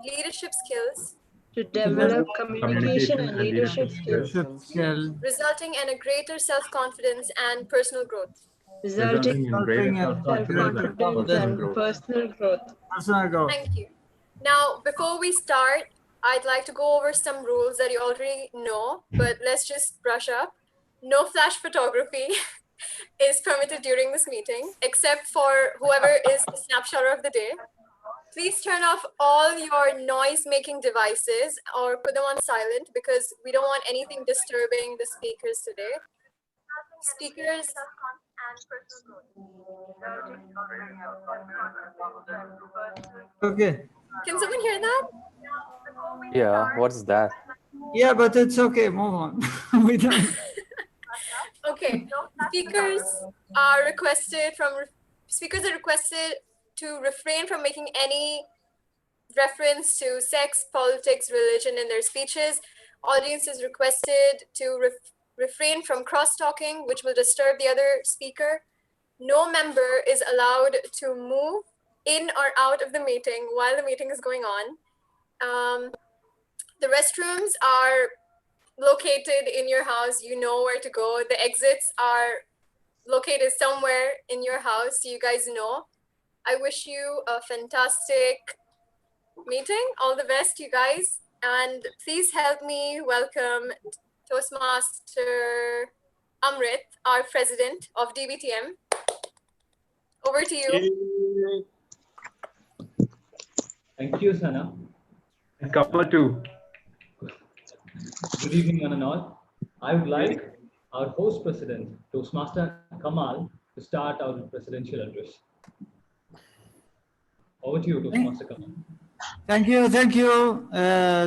leadership skills, to develop communication and leadership skills, resulting in a greater self-confidence and personal growth. resulting in greater self-confidence and personal growth. Thank you. Now, before we start, I'd like to go over some rules that you already know, but let's just brush up. No flash photography is permitted during this meeting, except for whoever is the snapshotter of the day. Please turn off all your noise-making devices or put them on silent because we don't want anything disturbing the speakers today. Speakers. Okay. Can someone hear that? Yeah, what's that? Yeah, but it's okay. Move on. We don't. Okay. Speakers are requested to refrain from making any reference to sex, politics, religion in their speeches. Audience is requested to refrain from cross-talking, which will disturb the other speaker. No member is allowed to move in or out of the meeting while the meeting is going on. The restrooms are located in your house. You know where to go. The exits are located somewhere in your house, so you guys know. I wish you a fantastic meeting. All the best, you guys. And please help me welcome Toastmaster Amrit, our president of DBTM. Over to you. Thank you, Sana. And couple two. Good evening, one and all. I would like our host president, Toastmaster Kamal, to start our presidential address. Over to you, Toastmaster Kamal. Thank you,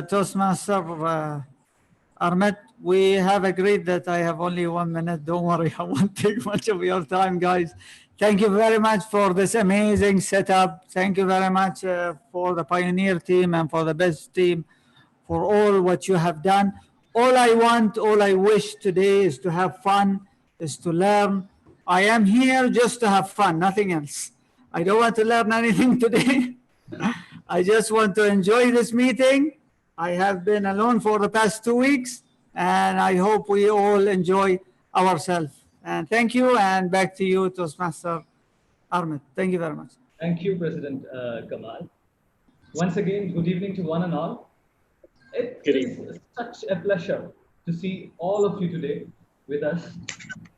Toastmaster Ahmed. We have agreed that I have only 1 minute. Don't worry, I won't take much of your time, guys. Thank you very much for this amazing setup. Thank you very much for the Pioneer team and for the best team for all what you have done. All I wish today is to have fun, is to learn. I am here just to have fun, nothing else. I don't want to learn anything today. I just want to enjoy this meeting. I have been alone for the past 2 weeks, and I hope we all enjoy ourselves. And thank you, and back to you, Toastmaster Ahmed. Thank you very much. Thank you, President Kamal. Once again, good evening to one and all. It is such a pleasure to see all of you today with us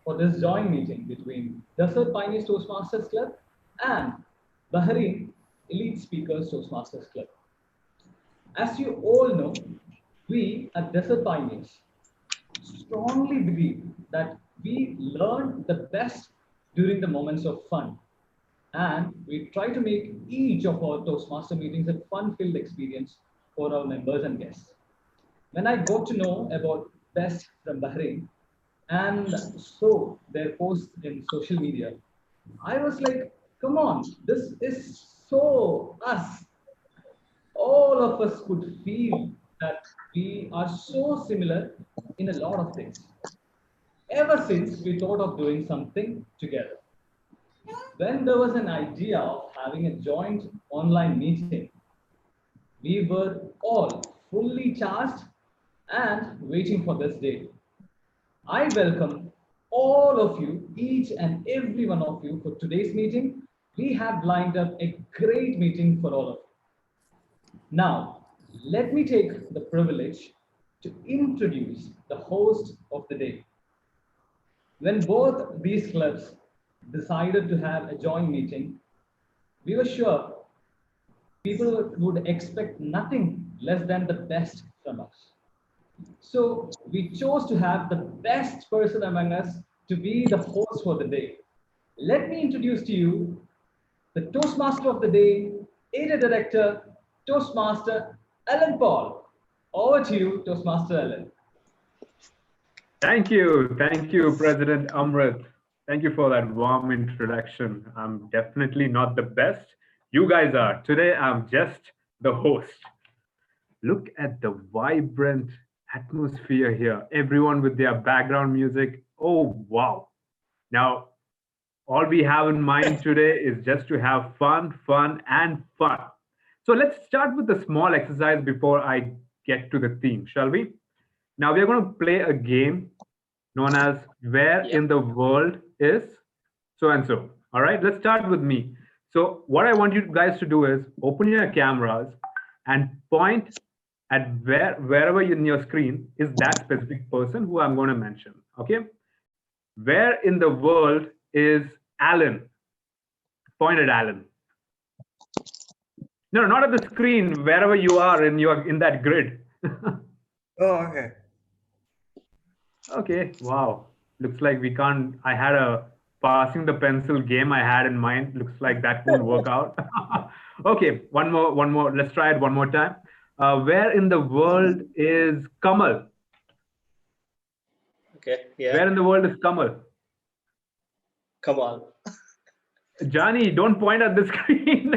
for this joint meeting between Desert Pioneers Toastmasters Club and Bahrain Elite Speakers Toastmasters Club. As you all know, we at Desert Pioneers strongly believe that we learn the best during the moments of fun. And we try to make each of our Toastmaster meetings a fun-filled experience for our members and guests. When I got to know about Best from Bahrain and saw their posts in social media, I was like, come on, this is so us. All of us could feel that we are so similar in a lot of things. Ever since we thought of doing something together. When there was an idea of having a joint online meeting, we were all fully charged and waiting for this day. I welcome all of you, each and every one of you, for today's meeting. We have lined up a great meeting for all of you. Now, let me take the privilege to introduce the host of the day. When both these clubs decided to have a joint meeting, we were sure people would expect nothing less than the best from us. So we chose to have the best person among us to be the host for the day. Let me introduce to you the Toastmaster of the day, Area Director, Toastmaster Alan Paul. Over to you, Toastmaster Alan. Thank you, President Amrit. Thank you for that warm introduction. I'm definitely not the best. You guys are. Today, I'm just the host. Look at the vibrant atmosphere here. Everyone with their background music. Oh, wow. Now, all we have in mind today is just to have fun, and fun. So let's start with a small exercise before I get to the theme, shall we? Now we're going to play a game known as Where in the World is So and so. All right, let's start with me. So what I want you guys to do is open your cameras and point at wherever in your screen is that specific person who I'm going to mention. Okay, where in the world is Alan? Point at Alan. No, not at the screen. Wherever you are in that grid. Oh, okay. Okay. Wow. Looks like we can't. I had a passing the pencil game I had in mind. Looks like that won't work out. Okay. One more. Let's try it one more time. Where in the world is Kamal? Okay. Yeah. Where in the world is Kamal? Come on. Johnny, don't point at the screen.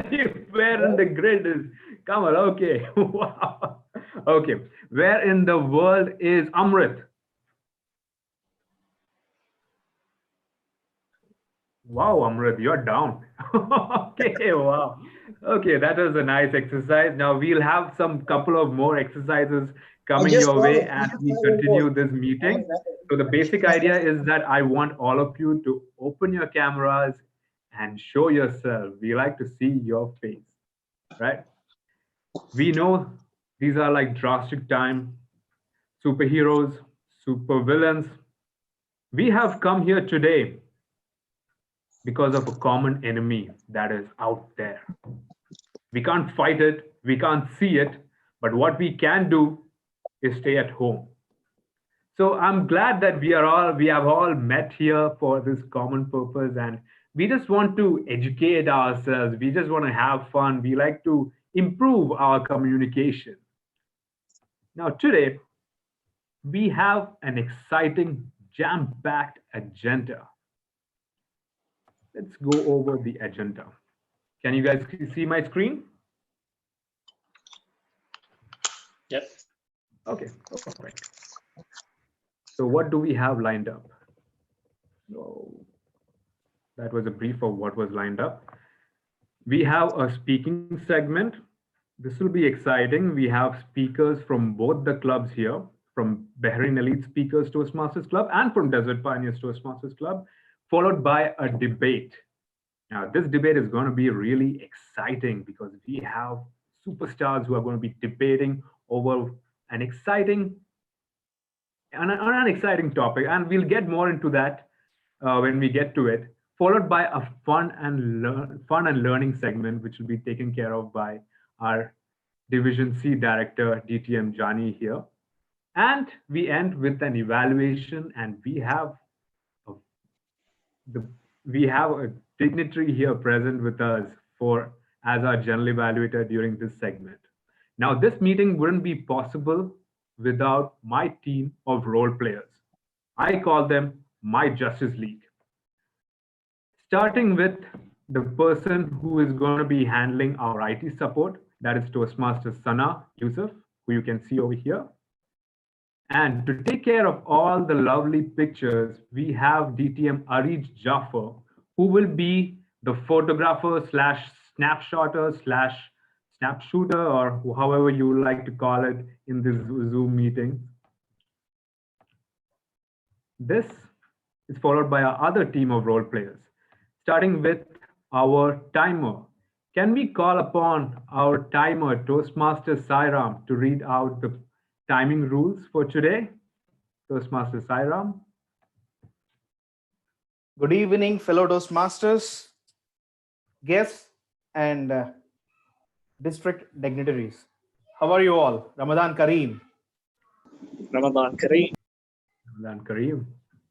Where in the grid is Kamal? Okay. Wow. Okay. Where in the world is Amrit? Wow, Amrit, you're down. Okay, wow. Okay, that was a nice exercise. Now we'll have some couple of more exercises coming your way as we continue this meeting. So the basic idea is that I want all of you to open your cameras and show yourself. We like to see your face, right? We know these are like drastic time, superheroes, supervillains. We have come here today because of a common enemy that is out there. We can't fight it, we can't see it, but what we can do is stay at home. So I'm glad that we have all met here for this common purpose, and we just want to educate ourselves. We just want to have fun. We like to improve our communication. Now today, we have an exciting, jam-packed agenda. Let's go over the agenda. Can you guys see my screen? Yep. Okay, perfect. So what do we have lined up? So that was a brief of what was lined up. We have a speaking segment. This will be exciting. We have speakers from both the clubs here, from Bahrain Elite Speakers Toastmasters Club and from Desert Pioneers Toastmasters Club, followed by a debate. Now, this debate is going to be really exciting because we have superstars who are going to be debating over an exciting topic, and we'll get more into that when we get to it, followed by a fun and learning segment, which will be taken care of by our Division C Director, DTM Johnny here. And we end with an evaluation, and we have a dignitary here present with us as our general evaluator during this segment. Now, this meeting wouldn't be possible without my team of role players. I call them my Justice League. Starting with the person who is going to be handling our IT support, that is Toastmaster Sana Yusuf, who you can see over here. And to take care of all the lovely pictures, we have DTM Arij Jaffer, who will be the photographer slash snapshotter slash snapshooter, or however you like to call it in this Zoom meeting. This is followed by our other team of role players, starting with our timer. Can we call upon our timer, Toastmaster Sairam, to read out the timing rules for today? Toastmaster Sairam. Good evening, fellow Toastmasters, guests, and district dignitaries. How are you all? Ramadan Kareem. Ramadan Kareem. Ramadan Kareem.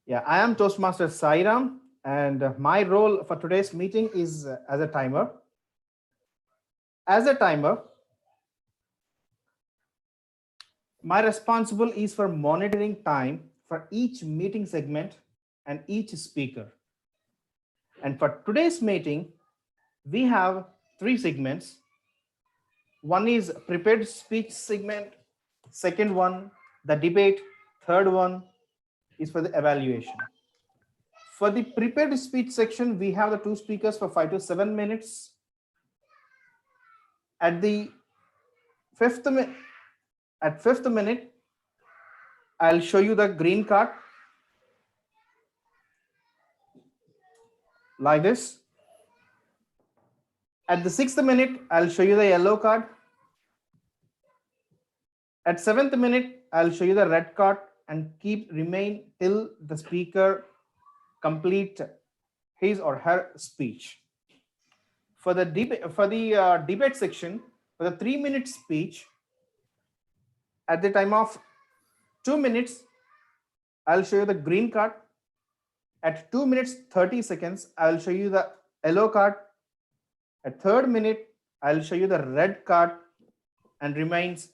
Yeah, I am Toastmaster Sairam, and my role for today's meeting is as a timer. As a timer, my responsible is for monitoring time for each meeting segment and each speaker. And for today's meeting, we have 3 segments. One is prepared speech segment. Second one, the debate. Third one is for the evaluation. For the prepared speech section, we have the 2 speakers for 5 to 7 minutes. At the fifth minute, I'll show you the green card like this. At the 6th minute, I'll show you the yellow card. At 7th minute, I'll show you the red card and remain till the speaker complete his or her speech. For the debate section, for the 3-minute speech, at the time of 2 minutes, I'll show you the green card. At 2 minutes 30 seconds, I'll show you the yellow card. At 3rd minute, I'll show you the red card and remains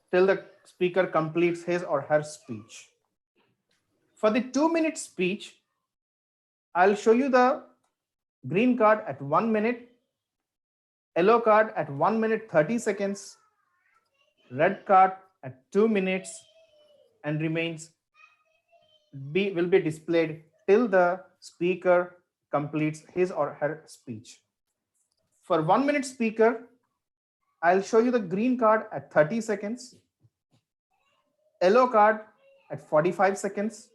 till the speaker completes his or her speech. For the 2-minute speech, I'll show you the green card at 1 minute, yellow card at 1 minute 30 seconds, red card at 2 minutes, and will be displayed till the speaker completes his or her speech. For 1 minute speaker, I'll show you the green card at 30 seconds, yellow card at 45 seconds,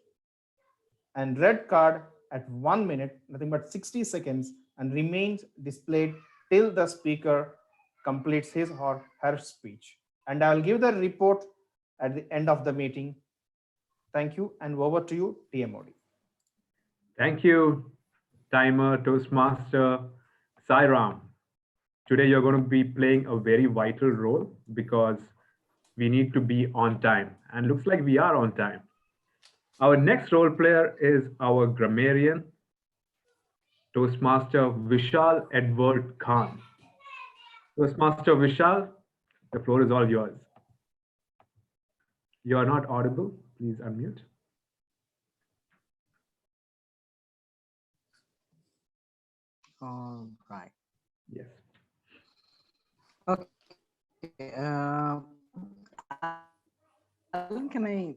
and red card at 1 minute, nothing but 60 seconds, and remains displayed till the speaker completes his or her speech. And I'll give the report at the end of the meeting. Thank you, and over to you, TMOD. Thank you, Timer, Toastmaster, Sairam. Today you're going to be playing a very vital role because we need to be on time, and looks like we are on time. Our next role player is our grammarian, Toastmaster Vishal Edward Khan. Toastmaster Vishal, the floor is all yours. You are not audible. Please unmute. All right. Yes. Okay. Alan, can I?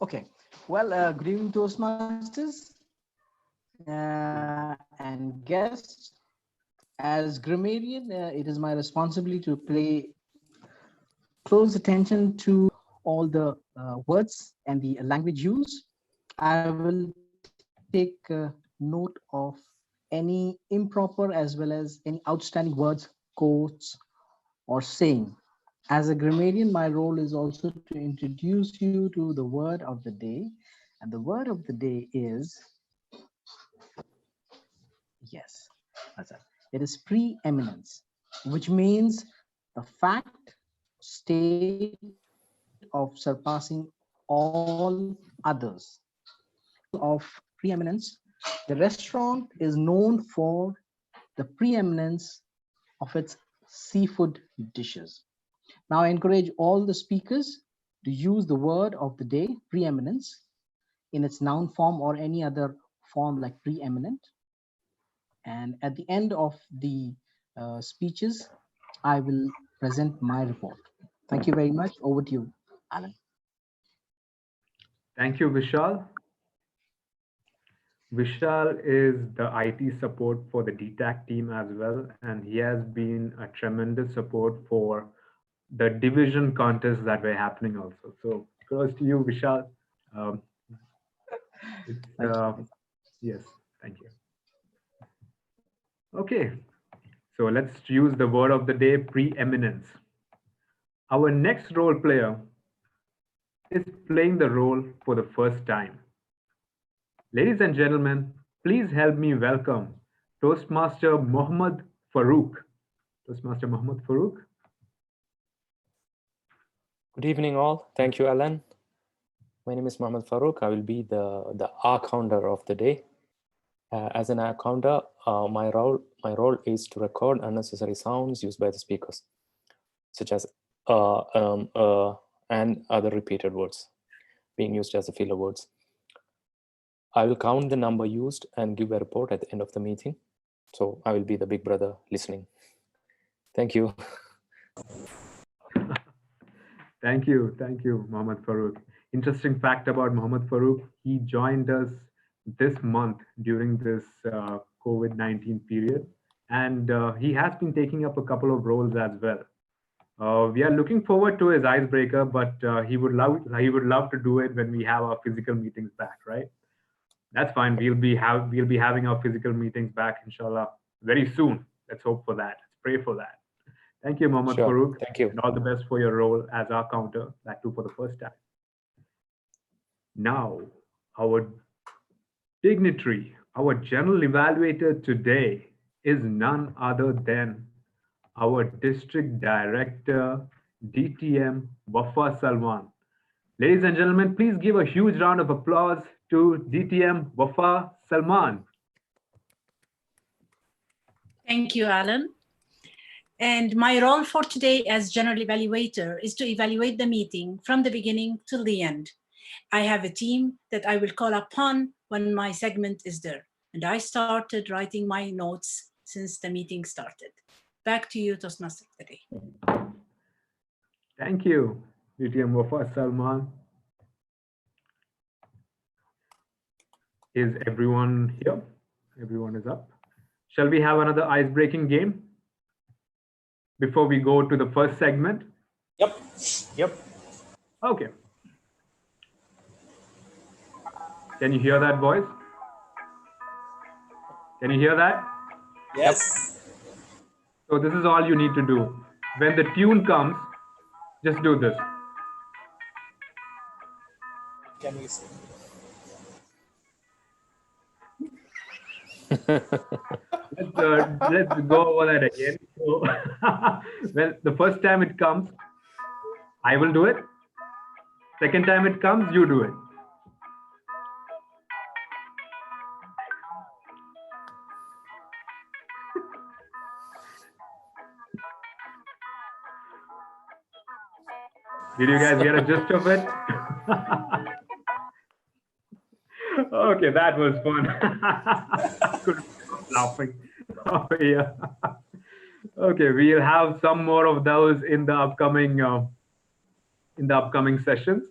Okay. Well, good evening, Toastmasters and guests. As grammarian, it is my responsibility to pay close attention to all the words and the language used. I will take note of any improper as well as any outstanding words, quotes, or saying. As a grammarian, my role is also to introduce you to the word of the day. And the word of the day is, yes, that's it. It is preeminence, which means the fact, state of surpassing all others. Of preeminence, the restaurant is known for the preeminence of its seafood dishes. Now I encourage all the speakers to use the word of the day, preeminence, in its noun form or any other form like preeminent. And at the end of the speeches, I will present my report. Thank you very much. Over to you, Alan. Thank you, Vishal. Vishal is the IT support for the DTAC team as well, and he has been a tremendous support for the division contests that were happening also. So kudos to you, Vishal. Yes, thank you. Okay, so let's use the word of the day, preeminence. Our next role player is playing the role for the first time. Ladies and gentlemen, please help me welcome Toastmaster Mohammad Farooq. Toastmaster Mohammad Farooq. Good evening, all. Thank you, Alan. My name is Mohammad Farooq. I will be the R-counter of the day. As an R-counter, my role is to record unnecessary sounds used by the speakers, such as and other repeated words being used as a filler words. I will count the number used and give a report at the end of the meeting. So I will be the big brother listening. Thank you. Thank you, Mohammad Farooq. Interesting fact about Mohammad Farooq, he joined us this month during this COVID-19 period, and he has been taking up a couple of roles as well. We are looking forward to his icebreaker, but he would love to do it when we have our physical meetings back, right? That's fine. We'll be having our physical meetings back, inshallah, very soon. Let's hope for that. Let's pray for that. Thank you, Mohammad Sure. Farooq. Thank you. And all the best for your role as our counter, that too for the first time. Now, our dignitary, our general evaluator today is none other than our district director, DTM Wafa Salman. Ladies and gentlemen, please give a huge round of applause to DTM Wafa Salman. Thank you, Alan. And my role for today as general evaluator is to evaluate the meeting from the beginning till the end. I have a team that I will call upon when my segment is there. And I started writing my notes since the meeting started. Back to you, Toastmaster Secretary. Thank you, DTM Wafa Salman. Is everyone here? Everyone is up. Shall we have another ice-breaking game before we go to the first segment? Yep. Okay. Can you hear that voice? Can you hear that? Yes. So this is all you need to do. When the tune comes, just do this. Can we see? Let's go over that again. So, well, the first time it comes, I will do it. Second time it comes, you do it. Did you guys get a gist of it? Okay, that was fun. Couldn't stop laughing. Oh, yeah. Okay, we'll have some more of those in the upcoming sessions.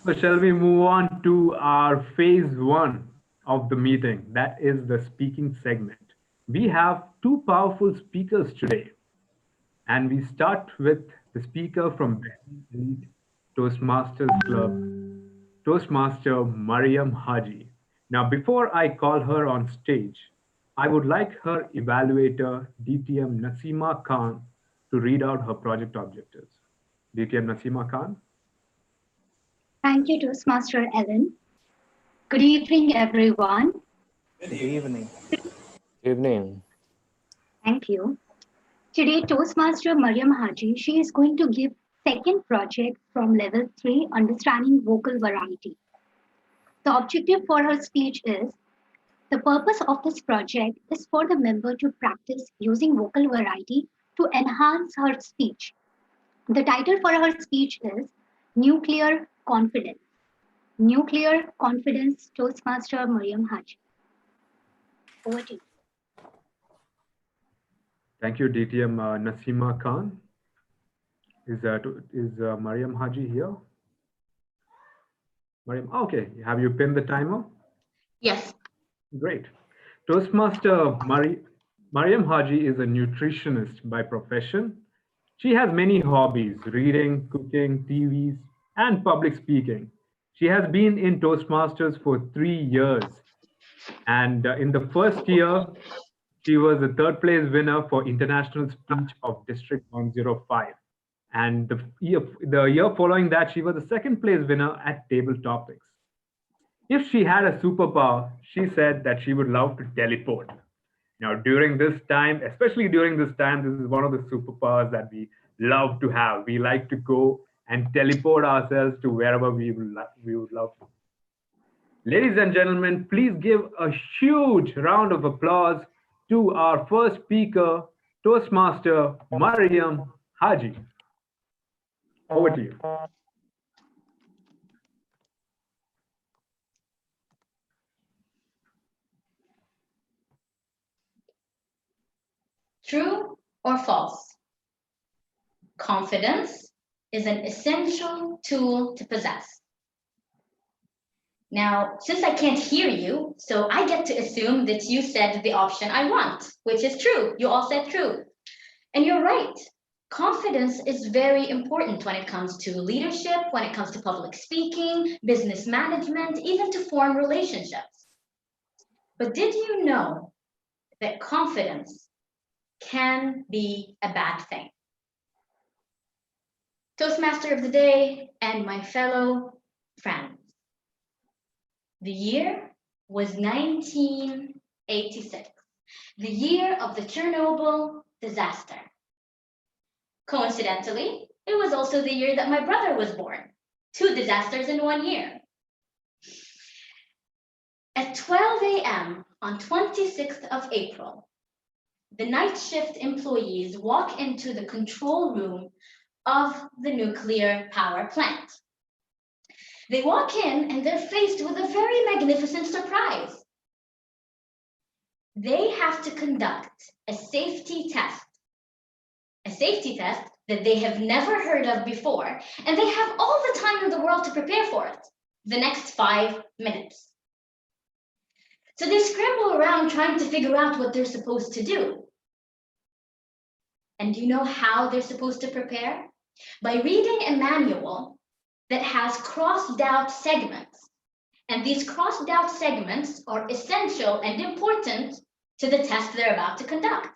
So shall we move on to our phase one of the meeting? That is the speaking segment. We have two powerful speakers today, and we start with the speaker from Elite Toastmasters Club, Toastmaster Mariam Haji. Now, before I call her on stage, I would like her evaluator, DTM Nasima Khan, to read out her project objectives. DTM Nasima Khan. Thank you, Toastmaster Ellen. Good evening, everyone. Good evening. Good evening. Thank you. Today, Toastmaster Mariam Haji, she is going to give second project from level 3, Understanding Vocal Variety. The objective for her speech is, the purpose of this project is for the member to practice using vocal variety to enhance her speech. The title for her speech is Nuclear Confidence. Nuclear Confidence, Toastmaster Mariam Haji. Over to you. Thank you, DTM Nasima Khan. Is Mariam Haji here? Mariam, okay. Have you pinned the timer? Yes. Great. Toastmaster Mariam Haji is a nutritionist by profession. She has many hobbies: reading, cooking, TVs, and public speaking. She has been in Toastmasters for 3 years. And in the first year, she was a third place winner for International Speech of District 105. And the year following that, she was the second place winner at Table Topics. If she had a superpower, she said that she would love to teleport. Now, during this time, especially during this time, this is one of the superpowers that we love to have. We like to go and teleport ourselves to wherever we would love to. Ladies and gentlemen, please give a huge round of applause to our first speaker, Toastmaster Mariam Haji. Over to you. True or false? Confidence is an essential tool to possess. Now, since I can't hear you, so I get to assume that you said the option I want, which is true. You all said true. And you're right. Confidence is very important when it comes to leadership, when it comes to public speaking, business management, even to form relationships. But did you know that confidence can be a bad thing? Toastmaster of the day and my fellow friends. The year was 1986, the year of the Chernobyl disaster. Coincidentally, it was also the year that my brother was born. 2 disasters in 1 year. At 12 a.m. on 26th of April, the night shift employees walk into the control room of the nuclear power plant. They walk in and they're faced with a very magnificent surprise. They have to conduct a safety test that they have never heard of before, and they have all the time in the world to prepare for it, the next 5 minutes. So they scramble around trying to figure out what they're supposed to do. And do you know how they're supposed to prepare? By reading a manual that has crossed out segments. And these crossed out segments are essential and important to the test they're about to conduct.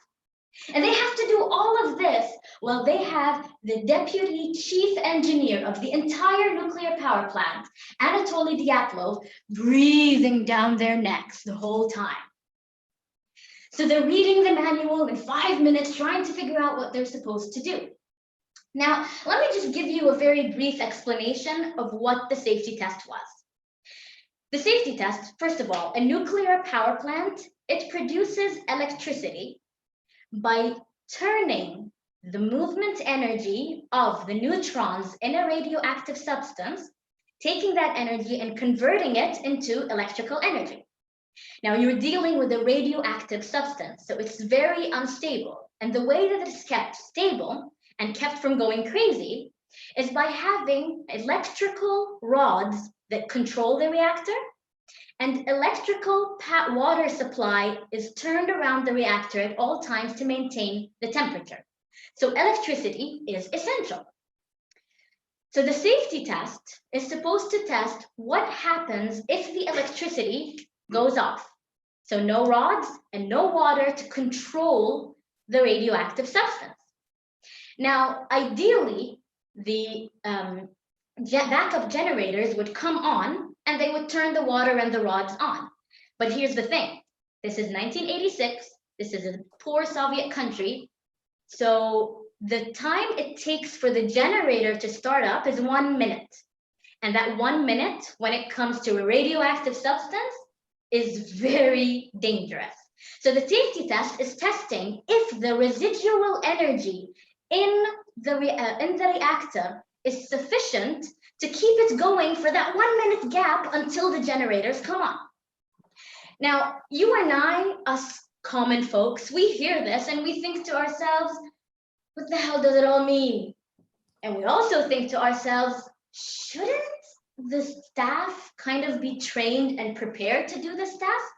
And they have to do all of this while they have the deputy chief engineer of the entire nuclear power plant, Anatoly Dyatlov, breathing down their necks the whole time. So they're reading the manual in 5 minutes, trying to figure out what they're supposed to do. Now, let me just give you a very brief explanation of what the safety test was. The safety test, first of all, a nuclear power plant, it produces electricity by turning the movement energy of the neutrons in a radioactive substance, taking that energy and converting it into electrical energy. Now you're dealing with a radioactive substance, so it's very unstable. And the way that it's kept stable and kept from going crazy is by having electrical rods that control the reactor, and electrical water supply is turned around the reactor at all times to maintain the temperature. So electricity is essential. So the safety test is supposed to test what happens if the electricity goes off. So no rods and no water to control the radioactive substance. Now, ideally, the backup generators would come on and they would turn the water and the rods on. But here's the thing. This is 1986. This is a poor Soviet country. So the time it takes for the generator to start up is 1 minute. And that 1 minute, when it comes to a radioactive substance, is very dangerous. So the safety test is testing if the residual energy in the reactor is sufficient to keep it going for that 1 minute gap until the generators come on. Now, you and I, us common folks, we hear this and we think to ourselves, what the hell does it all mean? And we also think to ourselves, shouldn't the staff kind of be trained and prepared to do this task?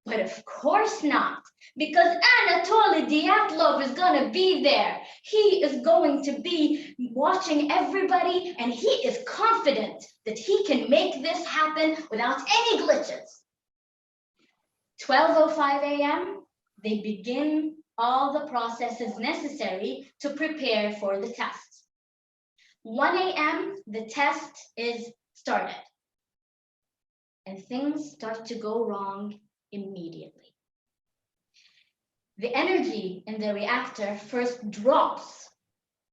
But of course not, because Anatoly Dyatlov is going to be there. He is going to be watching everybody, and he is confident that he can make this happen without any glitches. 12:05 a.m., they begin all the processes necessary to prepare for the test. 1 a.m., the test is started. And things start to go wrong immediately. The energy in the reactor first drops,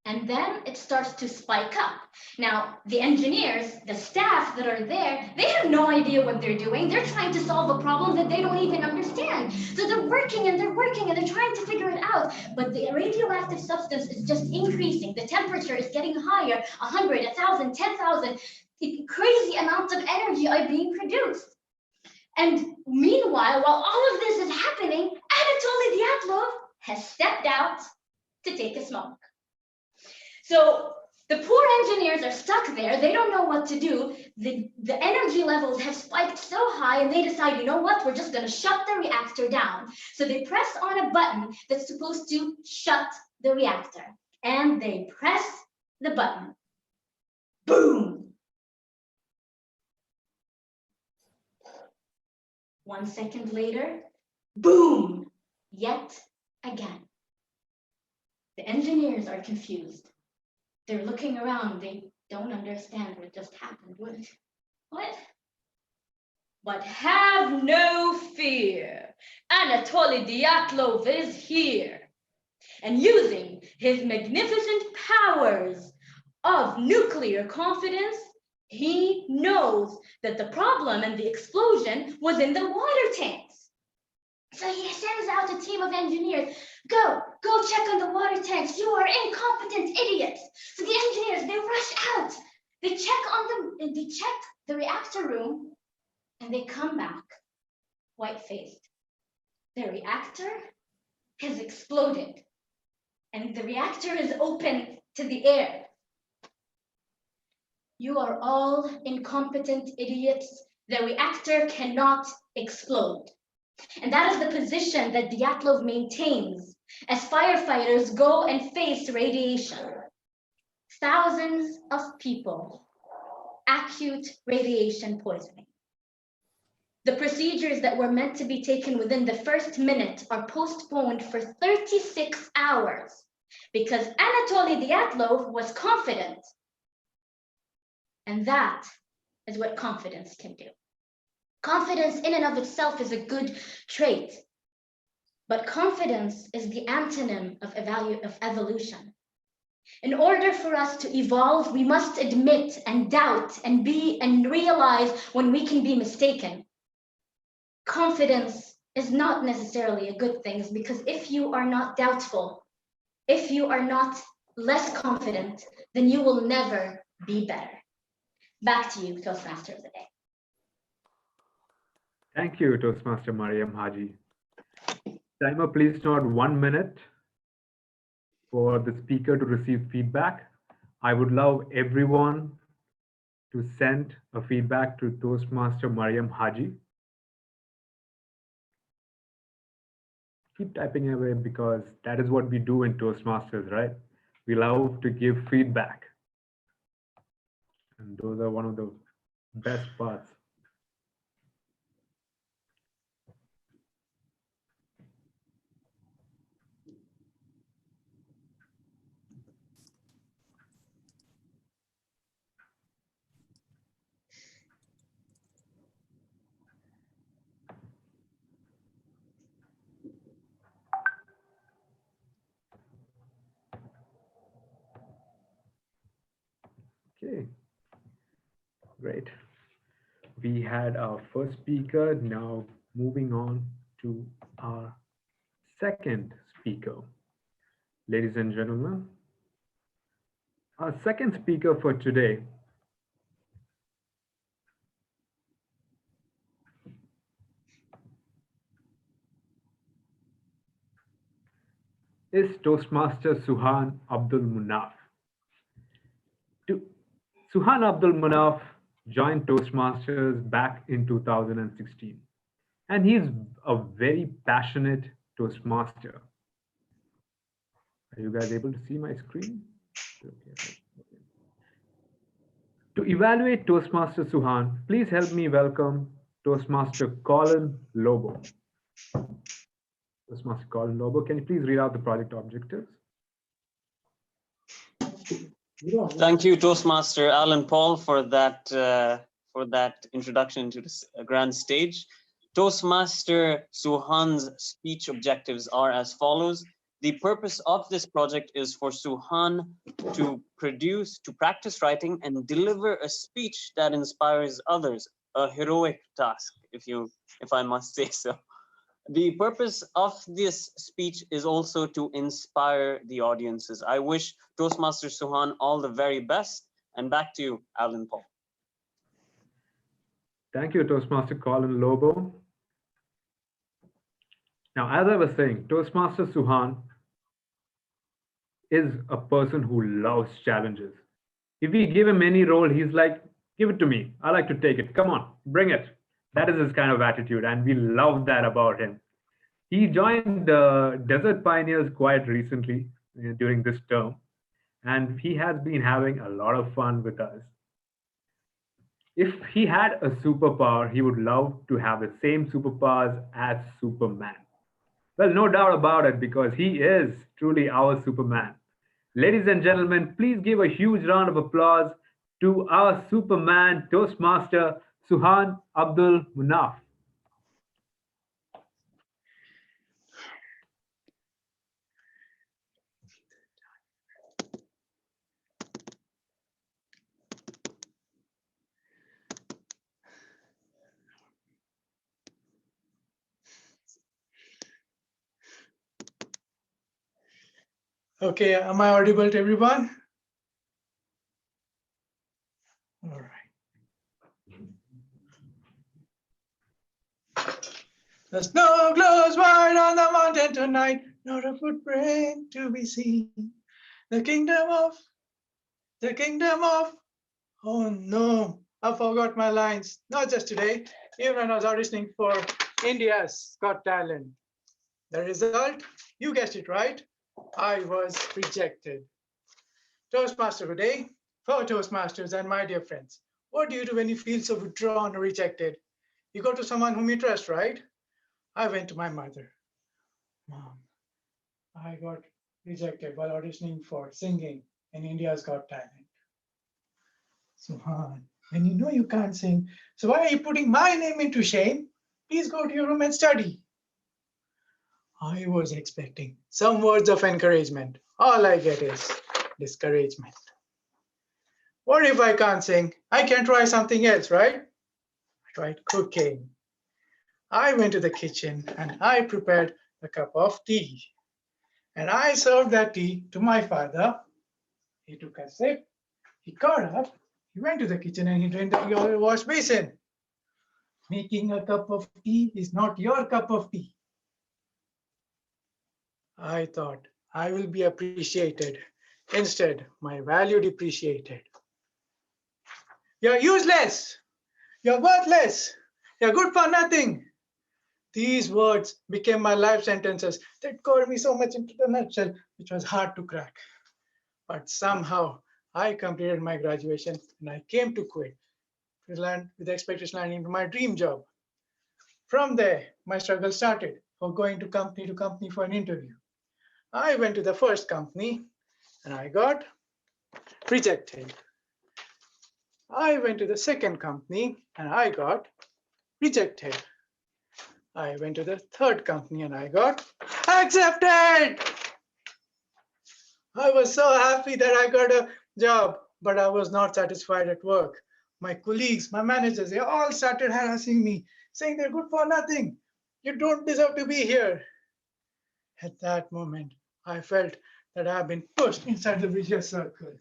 and then it starts to spike up. Now, the engineers, the staff that are there, they have no idea what they're doing. They're trying to solve a problem that they don't even understand. So they're working and they're working and they're trying to figure it out. But the radioactive substance is just increasing. The temperature is getting higher, 100, 1,000, 10,000. Crazy amounts of energy are being produced. And meanwhile, while all of this is happening, Anatoly Dyatlov has stepped out to take a smoke. So The poor engineers are stuck there. They don't know what to do. The energy levels have spiked so high, and they decide, you know what? We're just going to shut the reactor down. So they press on a button that's supposed to shut the reactor. And they press the button. Boom! 1 second later, boom! Yet again. The engineers are confused. They're looking around. They don't understand what just happened. What? But have no fear. Anatoly Dyatlov is here. And using his magnificent powers of nuclear confidence, he knows that the problem and the explosion was in the water tanks. So he sends out a team of engineers. Go check on the water tanks. You are incompetent idiots. So the engineers, they rush out. They check the reactor room, and they come back white-faced. The reactor has exploded, and the reactor is open to the air. You are all incompetent idiots. The reactor cannot explode. And that is the position that Dyatlov maintains as firefighters go and face radiation. Thousands of people, acute radiation poisoning. The procedures that were meant to be taken within the first minute are postponed for 36 hours because Anatoly Dyatlov was confident. And that is what confidence can do. Confidence in and of itself is a good trait, but confidence is the antonym of evolution. In order for us to evolve, we must admit and doubt and realize when we can be mistaken. Confidence is not necessarily a good thing because if you are not doubtful, if you are not less confident, then you will never be better. Back to you, Toastmaster of the Day. Thank you, Toastmaster Mariam Haji. Timer, please note 1 minute for the speaker to receive feedback. I would love everyone to send a feedback to Toastmaster Mariam Haji. Keep typing away because that is what we do in Toastmasters, right? We love to give feedback. And those are one of the best parts. Okay, great. We had our first speaker. Now moving on to our second speaker. Ladies and gentlemen, our second speaker for today is Toastmaster Suhan Abdul Munaf. Suhan Abdul Munaf joined Toastmasters back in 2016, and he's a very passionate Toastmaster. Are you guys able to see my screen? Okay. To evaluate Toastmaster Suhan, please help me welcome Toastmaster Colin Lobo. Toastmaster Colin Lobo, can you please read out the project objectives? Thank you, Toastmaster Alan Paul, for that introduction to this grand stage. Toastmaster Suhan's speech objectives are as follows. The purpose of this project is for Suhan to practice writing and deliver a speech that inspires others, a heroic task, if I must say so. The purpose of this speech is also to inspire the audiences. I wish Toastmaster Suhan all the very best, and back to you, Alan Paul. Thank you, Toastmaster Colin Lobo. Now, as I was saying, Toastmaster Suhan is a person who loves challenges. If we give him any role, he's like, give it to me. I like to take it. Come on, bring it. That is his kind of attitude, and we love that about him. He joined the Desert Pioneers quite recently during this term, and he has been having a lot of fun with us. If he had a superpower, he would love to have the same superpowers as Superman. Well, no doubt about it, because he is truly our Superman. Ladies and gentlemen, please give a huge round of applause to our Superman Toastmaster, Suhan Abdul Munaf. Okay, am I audible to everyone? All right. The snow glows white on the mountain tonight, not a footprint to be seen. The kingdom of, oh no, I forgot my lines. Not just today, even when I was auditioning for India's Got Talent. The result, you guessed it right, I was rejected. Toastmaster today, for Toastmasters and my dear friends, what do you do when you feel so withdrawn or rejected? You go to someone whom you trust, right? I went to my mother. Mom, I got rejected while auditioning for singing in India's Got Talent. Suhan, when you know you can't sing, so why are you putting my name into shame? Please go to your room and study. I was expecting some words of encouragement. All I get is discouragement. What if I can't sing? I can try something else, right? I tried cooking. I went to the kitchen and I prepared a cup of tea. And I served that tea to my father. He took a sip, he got up, he went to the kitchen and he drained the wash basin. Making a cup of tea is not your cup of tea. I thought I will be appreciated. Instead, my value depreciated. You're useless. You're worthless. You're good for nothing. These words became my life sentences that got me so much into the nutshell, which was hard to crack. But somehow I completed my graduation and I came to quit with the expectation landing into my dream job. From there, my struggle started for going to company for an interview. I went to the first company and I got rejected. I went to the second company and I got rejected. I went to the third company and I got accepted. I was so happy that I got a job, but I was not satisfied at work. My colleagues, my managers, they all started harassing me, saying they're good for nothing. You don't deserve to be here. At that moment, I felt that I've been pushed inside the vicious circle.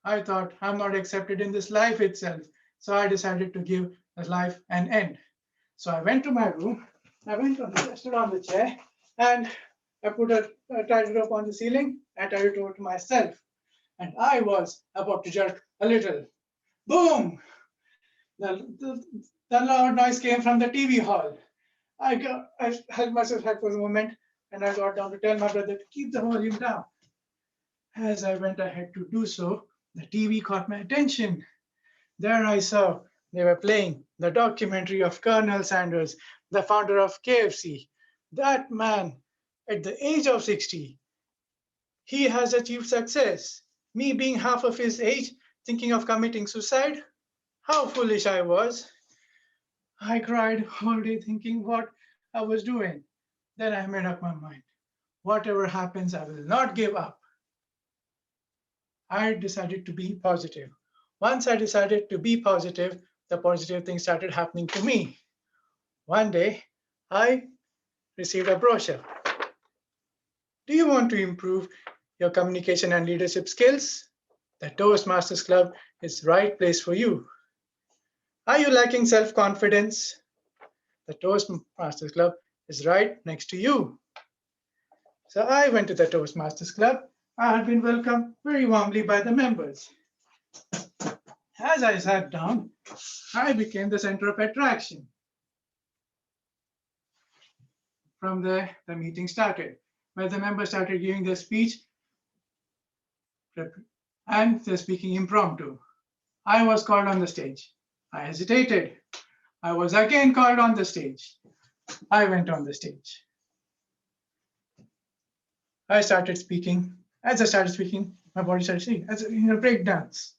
I thought I'm not accepted in this life itself, so I decided to give this life an end. So I went to my room, I stood on the chair, and I put a tightrope rope on the ceiling and tied it over to myself. And I was about to jerk a little. Boom! The loud noise came from the TV hall. I held myself back for a moment and I got down to tell my brother to keep the volume down. As I went ahead to do so, the TV caught my attention. There I saw they were playing the documentary of Colonel Sanders, the founder of KFC. That man, at the age of 60, he has achieved success. Me being half of his age, thinking of committing suicide, how foolish I was. I cried all day thinking what I was doing. Then I made up my mind. Whatever happens, I will not give up. I decided to be positive. Once I decided to be positive, the positive things started happening to me. One day, I received a brochure. Do you want to improve your communication and leadership skills? The Toastmasters Club is the right place for you. Are you lacking self-confidence? The Toastmasters Club is right next to you. So I went to the Toastmasters Club. I had been welcomed very warmly by the members. As I sat down, I became the center of attraction. From there, the meeting started, where the members started giving their speech and they're speaking impromptu. I was called on the stage. I hesitated. I was again called on the stage. I went on the stage. I started speaking. As I started speaking, my body started shaking, as in a breakdance.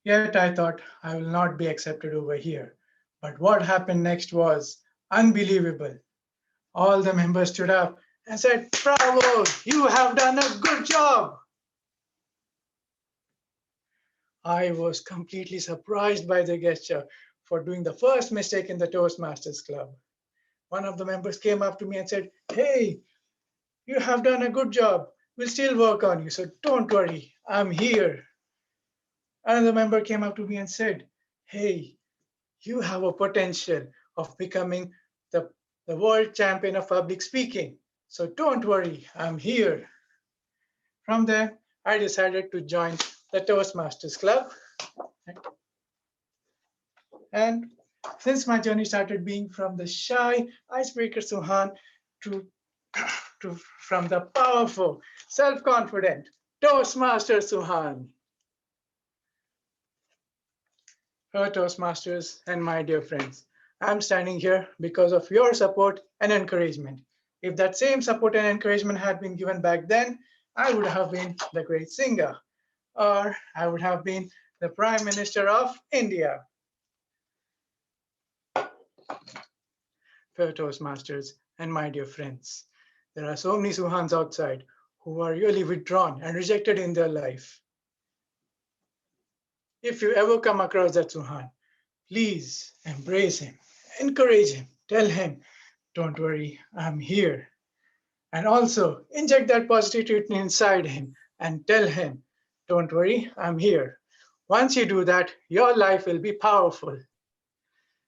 Yet I thought I will not be accepted over here. But what happened next was unbelievable. All the members stood up and said, "Bravo, you have done a good job." I was completely surprised by the gesture for doing the first mistake in the Toastmasters Club. One of the members came up to me and said, "Hey, you have done a good job. We'll still work on you, so don't worry, I'm here." Another member came up to me and said, "Hey, you have a potential of becoming the world champion of public speaking, so don't worry, I'm here." From there, I decided to join the Toastmasters Club. And since my journey started being from the shy icebreaker Suhan to from the powerful, self-confident Toastmaster Suhan. Hello, Toastmasters and my dear friends. I'm standing here because of your support and encouragement. If that same support and encouragement had been given back then, I would have been the great singer, or I would have been the Prime Minister of India. Fellow Toastmasters and my dear friends, there are so many Suhans outside who are really withdrawn and rejected in their life. If you ever come across that Suhan, please embrace him, encourage him, tell him, "Don't worry, I'm here." And also inject that positivity inside him and tell him, "Don't worry, I'm here." Once you do that, your life will be powerful.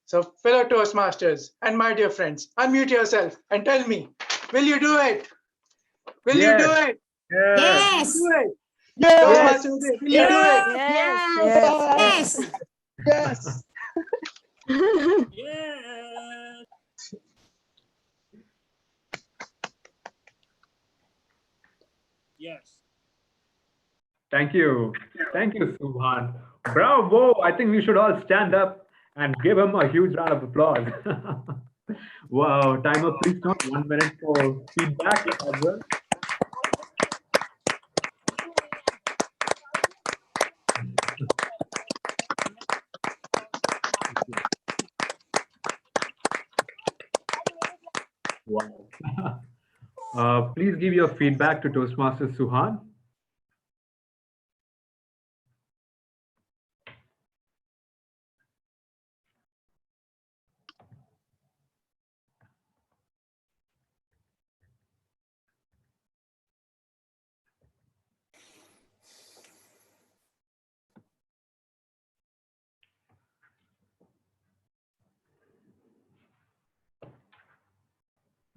So fellow Toastmasters and my dear friends, unmute yourself and tell me, will you do it? Will you do it? Yes. Do it. Yes. Toastmasters, will you do it? Yes. Yes. Yes. Thank you. Thank you, Subhan. Bravo. I think we should all stand up and give him a huge round of applause. Wow. Timer, please stop. 1 minute for feedback as well. Wow. Please give your feedback to Toastmaster Suhan.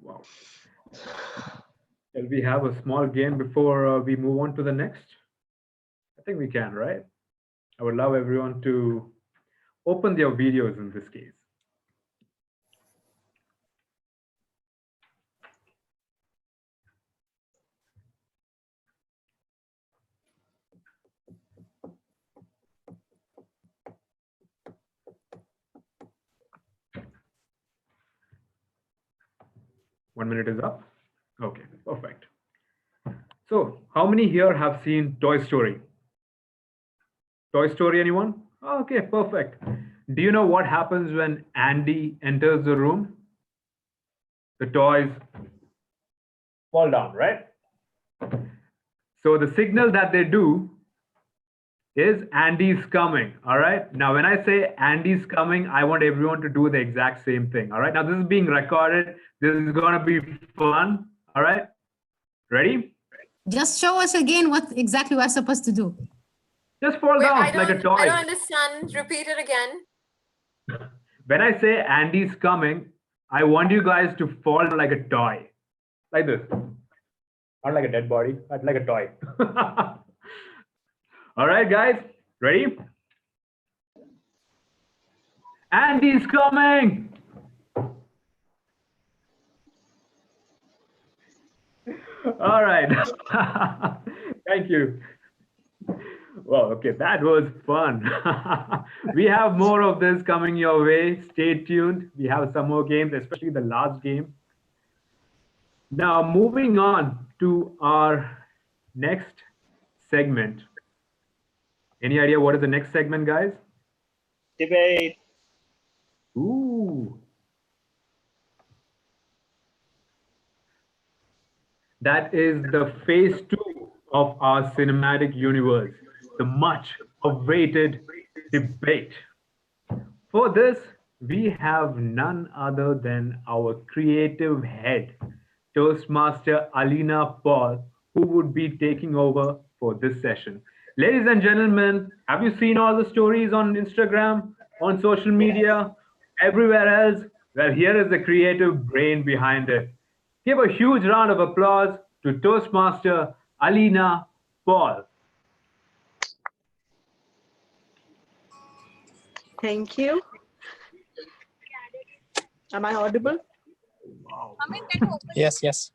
Wow. Shall we have a small game before we move on to the next? I think we can, right? I would love everyone to open their videos in this case. One minute is up. Okay, perfect. So how many here have seen Toy Story? Toy Story, anyone? Okay, perfect. Do you know what happens when Andy enters the room? The toys fall down, right? So the signal that they do is Andy's coming, all right? Now, when I say Andy's coming, I want everyone to do the exact same thing, all right? Now, this is being recorded. This is gonna be fun, all right? Ready? Just show us again what exactly we're supposed to do. Just fall down like a toy. I don't understand. Repeat it again. When I say Andy's coming, I want you guys to fall like a toy, like this. Not like a dead body, but like a toy. All right, guys, ready? Andy's coming. All right. Thank you. Well, okay, that was fun. We have more of this coming your way. Stay tuned. We have some more games, especially the last game. Now, moving on to our next segment. Any idea what is the next segment, guys? Debate. Ooh. That is the phase 2 of our cinematic universe, the much awaited debate. For this, we have none other than our creative head, Toastmaster Alina Paul, who would be taking over for this session. Ladies and gentlemen, have you seen all the stories on Instagram, on social media, everywhere else? Well, here is the creative brain behind it. Give a huge round of applause to Toastmaster Alina Paul. Thank you. Am I audible? Yes, yes.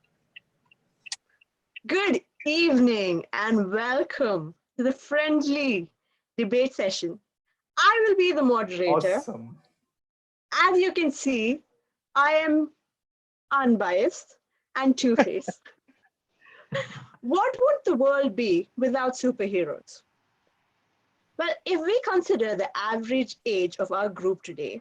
Good evening and welcome to the friendly debate session. I will be the moderator. Awesome. As you can see, I am unbiased and two-faced. What would the world be without superheroes? Well, if we consider the average age of our group today,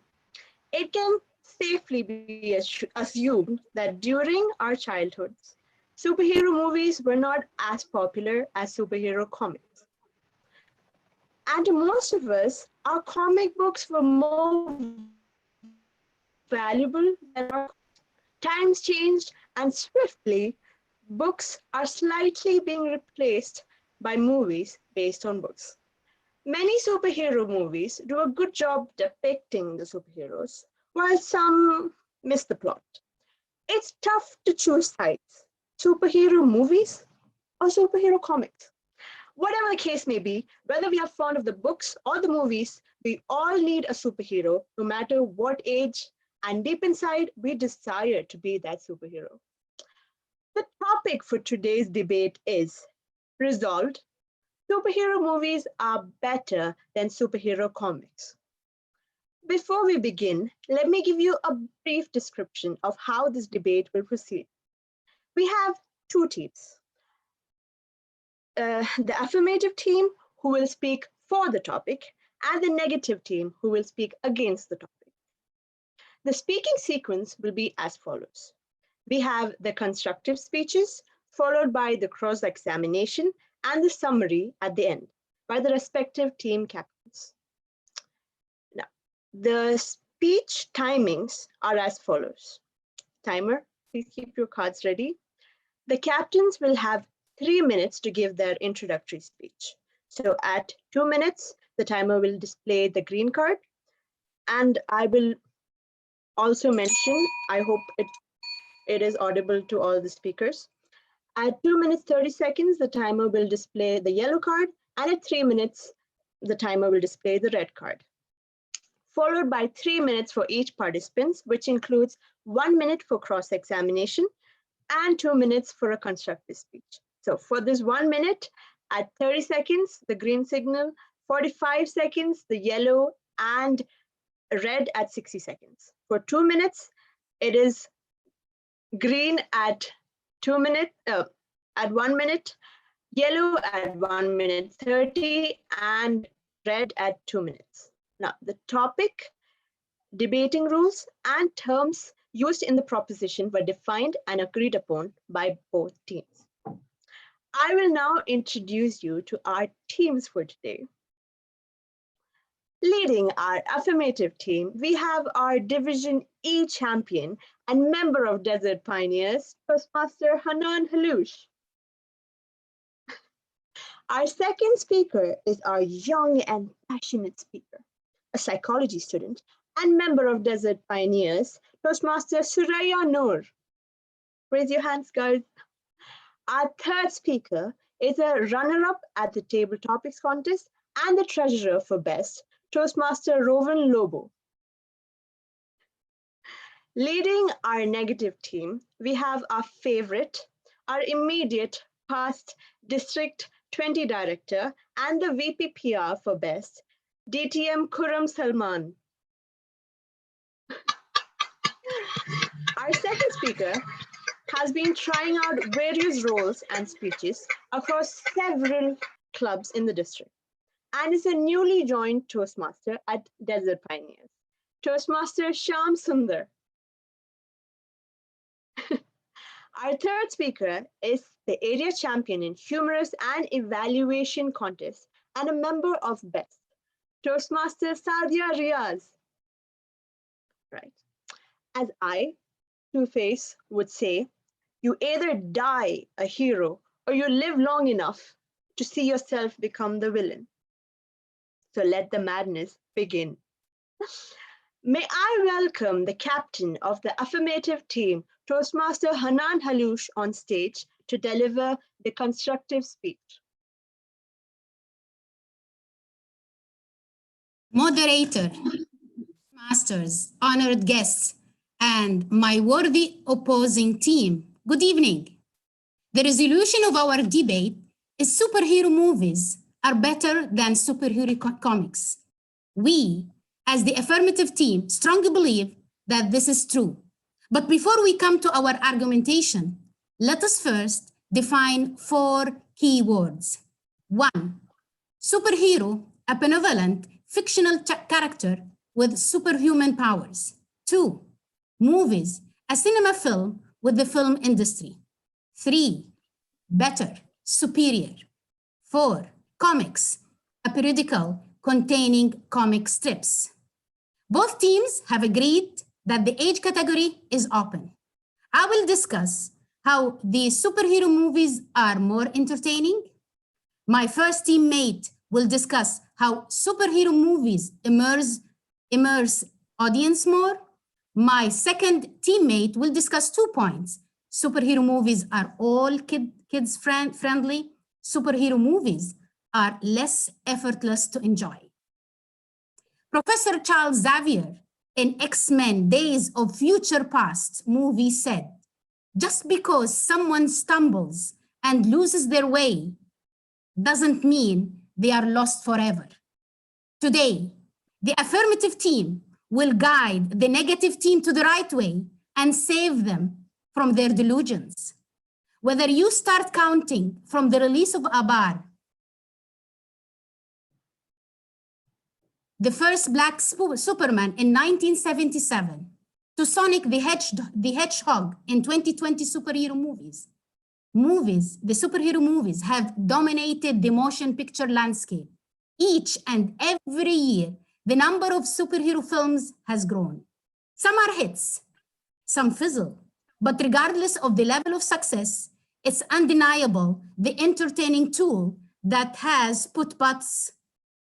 it can safely be assumed that during our childhoods, superhero movies were not as popular as superhero comics. And to most of us, our comic books were more valuable than our times changed, and swiftly, books are slightly being replaced by movies based on books. Many superhero movies do a good job depicting the superheroes, while some miss the plot. It's tough to choose sides, superhero movies or superhero comics. Whatever the case may be, whether we are fond of the books or the movies, we all need a superhero, no matter what age, and deep inside, we desire to be that superhero. The topic for today's debate is resolved. Superhero movies are better than superhero comics. Before we begin, let me give you a brief description of how this debate will proceed. We have two teams. The affirmative team, who will speak for the topic, and the negative team, who will speak against the topic. The speaking sequence will be as follows. We have the constructive speeches, followed by the cross-examination and the summary at the end by the respective team captains. Now, the speech timings are as follows. Timer, please keep your cards ready. The captains will have 3 minutes to give their introductory speech. So at 2 minutes, the timer will display the green card. And I will also mention, I hope it is audible to all the speakers. At 2 minutes, 30 seconds, the timer will display the yellow card. And at 3 minutes, the timer will display the red card. Followed by 3 minutes for each participant, which includes 1 minute for cross-examination and 2 minutes for a constructive speech. So for this 1 minute, at 30 seconds, the green signal, 45 seconds, the yellow, and red at 60 seconds. For 2 minutes, it is green at 1 minute, yellow at 1 minute 30, and red at 2 minutes. Now, the topic, debating rules, and terms used in the proposition were defined and agreed upon by both teams. I will now introduce you to our teams for today. Leading our affirmative team, we have our Division E champion and member of Desert Pioneers, Toastmaster Hanan Halouch. Our second speaker is our young and passionate speaker, a psychology student and member of Desert Pioneers, Toastmaster Suraya Noor. Raise your hands, guys. Our third speaker is a runner-up at the Table Topics contest and the treasurer for Best, Toastmaster Rowan Lobo. Leading our negative team, we have our favorite, our immediate past District 20 Director and the VP PR for Best, DTM Khurram Salman. Our second speaker has been trying out various roles and speeches across several clubs in the district and is a newly joined Toastmaster at Desert Pioneers, Toastmaster Shyam Sundar. Our third speaker is the area champion in humorous and evaluation contests and a member of Best, Toastmaster Sadia Riaz. Right. As I, Two-Face, would say, you either die a hero or you live long enough to see yourself become the villain. So let the madness begin. May I welcome the captain of the affirmative team, Toastmaster Hanan Haloush, on stage to deliver the constructive speech. Moderator, masters, honored guests, and my worthy opposing team, good evening. The resolution of our debate is superhero movies are better than superhero comics. We, as the affirmative team, strongly believe that this is true. But before we come to our argumentation, let us first define 4 key words. 1, superhero, a benevolent, fictional character with superhuman powers. 2, movies, a cinema film with the film industry. 3, better, superior. 4, comics, a periodical containing comic strips. Both teams have agreed that the age category is open. I will discuss how the superhero movies are more entertaining. My first teammate will discuss how superhero movies immerse audience more. My second teammate will discuss 2 points. Superhero movies are all kids friendly. Superhero movies are less effortless to enjoy. Professor Charles Xavier in X-Men Days of Future Past movie said, just because someone stumbles and loses their way doesn't mean they are lost forever. Today, the affirmative team will guide the negative team to the right way and save them from their delusions. Whether you start counting from the release of Abar, the first black Superman in 1977, to Sonic the Hedgehog in 2020 superhero movies. The superhero movies have dominated the motion picture landscape. Each and every year, the number of superhero films has grown. Some are hits, some fizzle, but regardless of the level of success, it's undeniable the entertaining tool that has put butts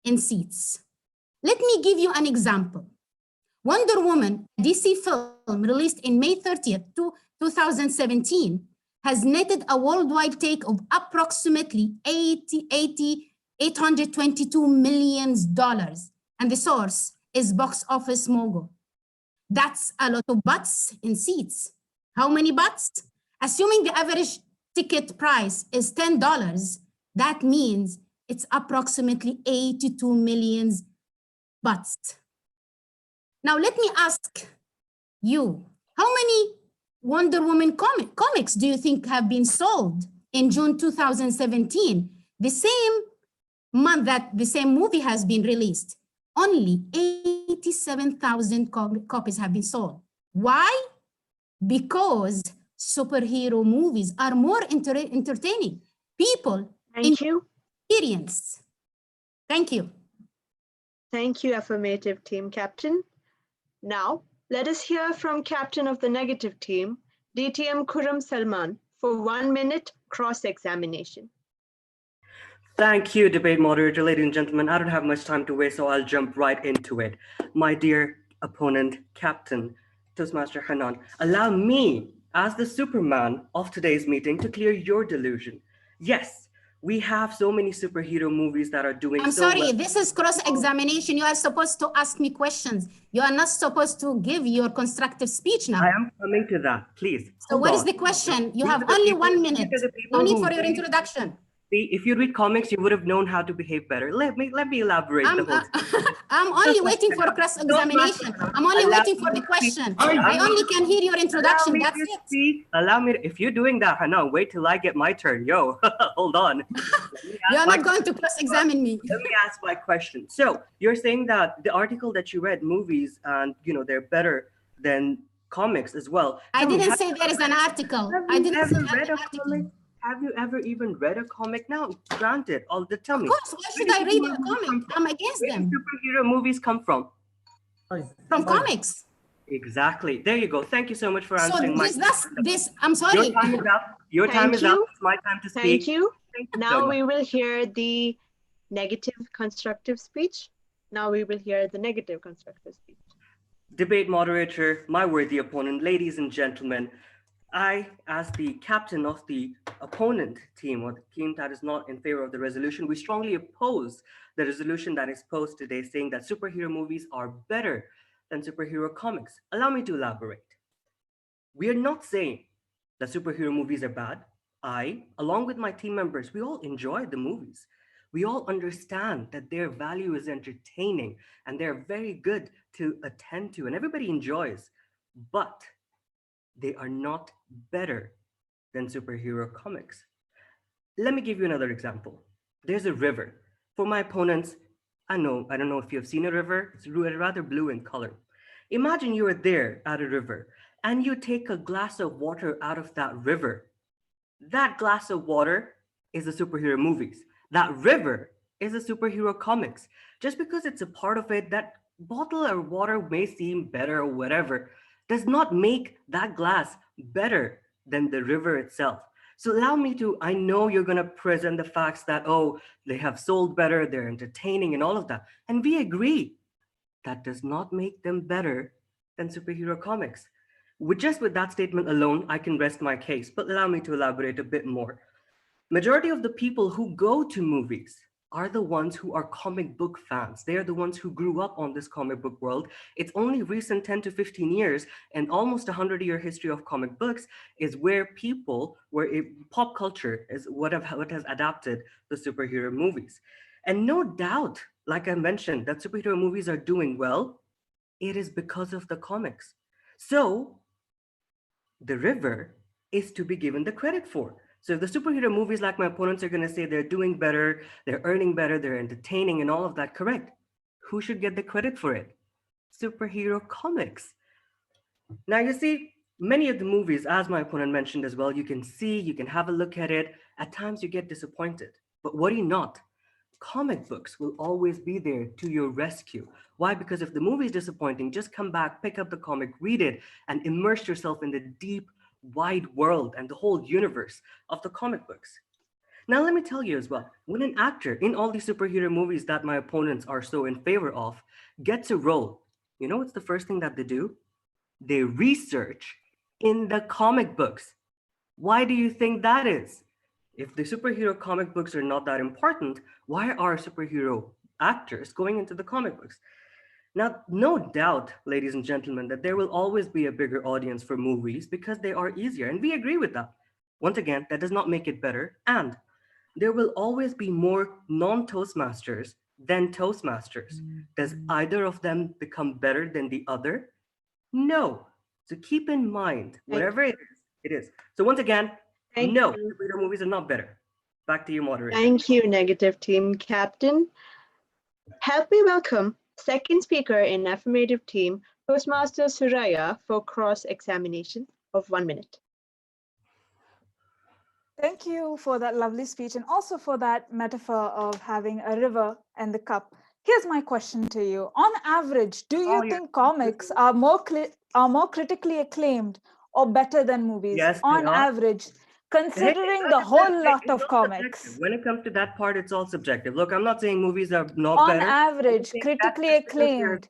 in seats. Let me give you an example. Wonder Woman, a DC film released in May 30th, 2017, has netted a worldwide take of approximately $822 million, and the source is Box Office Mogul. That's a lot of butts in seats. How many butts? Assuming the average ticket price is $10, that means it's approximately 82 million butts. Now let me ask you, how many Wonder Woman comics do you think have been sold in June 2017, the same month that the same movie has been released? Only 87,000 copies have been sold. Why? Because superhero movies are more entertaining. People experience. Thank you. Thank you, affirmative team captain. Now, let us hear from captain of the negative team, DTM Khurram Salman, for 1 minute cross-examination. Thank you, debate moderator. Ladies and gentlemen, I don't have much time to waste, so I'll jump right into it. My dear opponent, Captain Toastmaster Hanan, allow me as the Superman of today's meeting to clear your delusion. Yes, we have so many superhero movies that are doing I'm so sorry, well. this is cross-examination. You are supposed to ask me questions. You are not supposed to give your constructive speech now. I am coming to that, please. So Hold what on. is the question? You These have are the only people- 1 these minute. are the people No need who for your read- introduction. See, if you read comics, you would have known how to behave better. Let me elaborate the whole I'm only waiting for cross-examination. I'm only waiting for the question. I only can hear your introduction. That's it. Speak. Allow me. If you're doing that, Hannah, wait till I get my turn. Yo, hold on. You are not going to cross-examine me. Let me ask my question. So you're saying that the article that you read, movies, and they're better than comics as well. I didn't say there is an article. I didn't say read a comic. Have you ever even read a comic? Now, granted, tell me. Of course, why should I read a comic? I'm against Where do them. superhero movies come from? From comics. Exactly. There you go. Thank you so much for So answering my I'm sorry. Your time is up. Your time is up. It's my time to speak. Thank you. Thank you Now so much. we will hear the negative constructive speech. Now we will hear the negative constructive speech. Debate moderator, my worthy opponent, ladies and gentlemen, I, as the captain of the opponent team, or the team that is not in favor of the resolution, we strongly oppose the resolution that is posed today saying that superhero movies are better than superhero comics. Allow me to elaborate. We are not saying that superhero movies are bad. I, along with my team members, we all enjoy the movies. We all understand that their value is entertaining and they're very good to attend to and everybody enjoys, but they are not better than superhero comics. Let me give you another example. There's a river. For my opponents, I don't know if you've seen a river, it's rather blue in color. Imagine you are there at a river and you take a glass of water out of that river. That glass of water is the superhero movies. That river is the superhero comics. Just because it's a part of it, that bottle or water may seem better or whatever, does not make that glass better than the river itself. So allow me to, I know you're going to present the facts that, oh, they have sold better, they're entertaining and all of that. And we agree. That does not make them better than superhero comics. With that statement alone, I can rest my case, but allow me to elaborate a bit more. Majority of the people who go to movies are the ones who are comic book fans. They are the ones who grew up on this comic book world. It's only recent 10 to 15 years and almost 100-year history of comic books is where pop culture is what has adapted the superhero movies. And no doubt, like I mentioned, that superhero movies are doing well. It is because of the comics. So the river is to be given the credit for. So if the superhero movies, like my opponents are going to say they're doing better, they're earning better, they're entertaining and all of that, correct. Who should get the credit for it? Superhero comics. Now you see, many of the movies, as my opponent mentioned as well, you can see, you can have a look at it. At times you get disappointed, but worry not. Comic books will always be there to your rescue. Why? Because if the movie is disappointing, just come back, pick up the comic, read it, and immerse yourself in the deep, wide world and the whole universe of the comic books. Now, let me tell you as well, when an actor in all these superhero movies that my opponents are so in favor of gets a role, you know what's the first thing that they do? They research in the comic books. Why do you think that is? If the superhero comic books are not that important, why are superhero actors going into the comic books? Now, no doubt, ladies and gentlemen, that there will always be a bigger audience for movies because they are easier, and we agree with that. Once again, that does not make it better, and there will always be more non-Toastmasters than Toastmasters. Does either of them become better than the other? No. So keep in mind, whatever it is. So once again, no, superhero movies are not better. Back to you, moderator. Thank you, negative team captain. Help me welcome second speaker in affirmative team, Toastmaster Suraya, for cross-examination of 1 minute. Thank you for that lovely speech and also for that metaphor of having a river and the cup. Here's my question to you. On average, do you think comics are more critically acclaimed or better than movies? Yes, on average, considering the whole lot of comics. When it comes to that part, it's all subjective. Look, I'm not saying movies are not On better. average, critically acclaimed.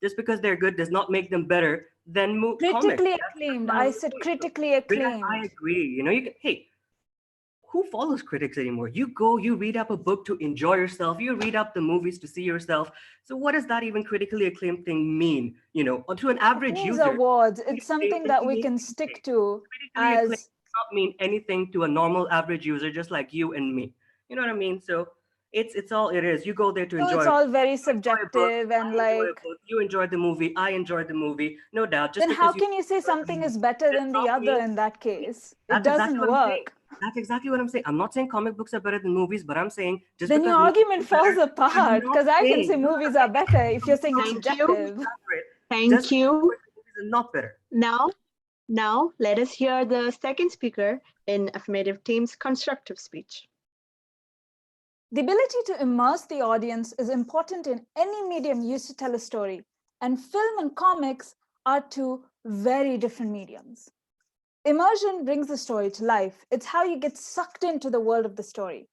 Just because they're good does not make them better than Critically comics. acclaimed. I said critically acclaimed. I agree. You know, hey, who follows critics anymore? You go, you read up a book to enjoy yourself. You read up the movies to see yourself. So what does that even critically acclaimed thing mean? You know, to an average News user, awards. It's something that we can stick to critically acclaimed as does not mean anything to a normal average user, just like you and me. You know what I mean? So it's all it is. You go there to so enjoy. it's all very subjective and like. You enjoyed the movie. I enjoyed the movie. No doubt. Just Then how because can you say something is better than the other in that case? It That's exactly doesn't what I'm saying. work. That's exactly what I'm saying. I'm not saying comic books are better than movies, but I'm saying just Then because your movies argument are better, falls apart because I can say saying- movies are better if you're saying it's Thank you. subjective. Thank you. Movies are not better. Now let us hear the second speaker in affirmative team's constructive speech. The ability to immerse the audience is important in any medium used to tell a story, and film and comics are two very different mediums. Immersion brings the story to life. It's how you get sucked into the world of the story.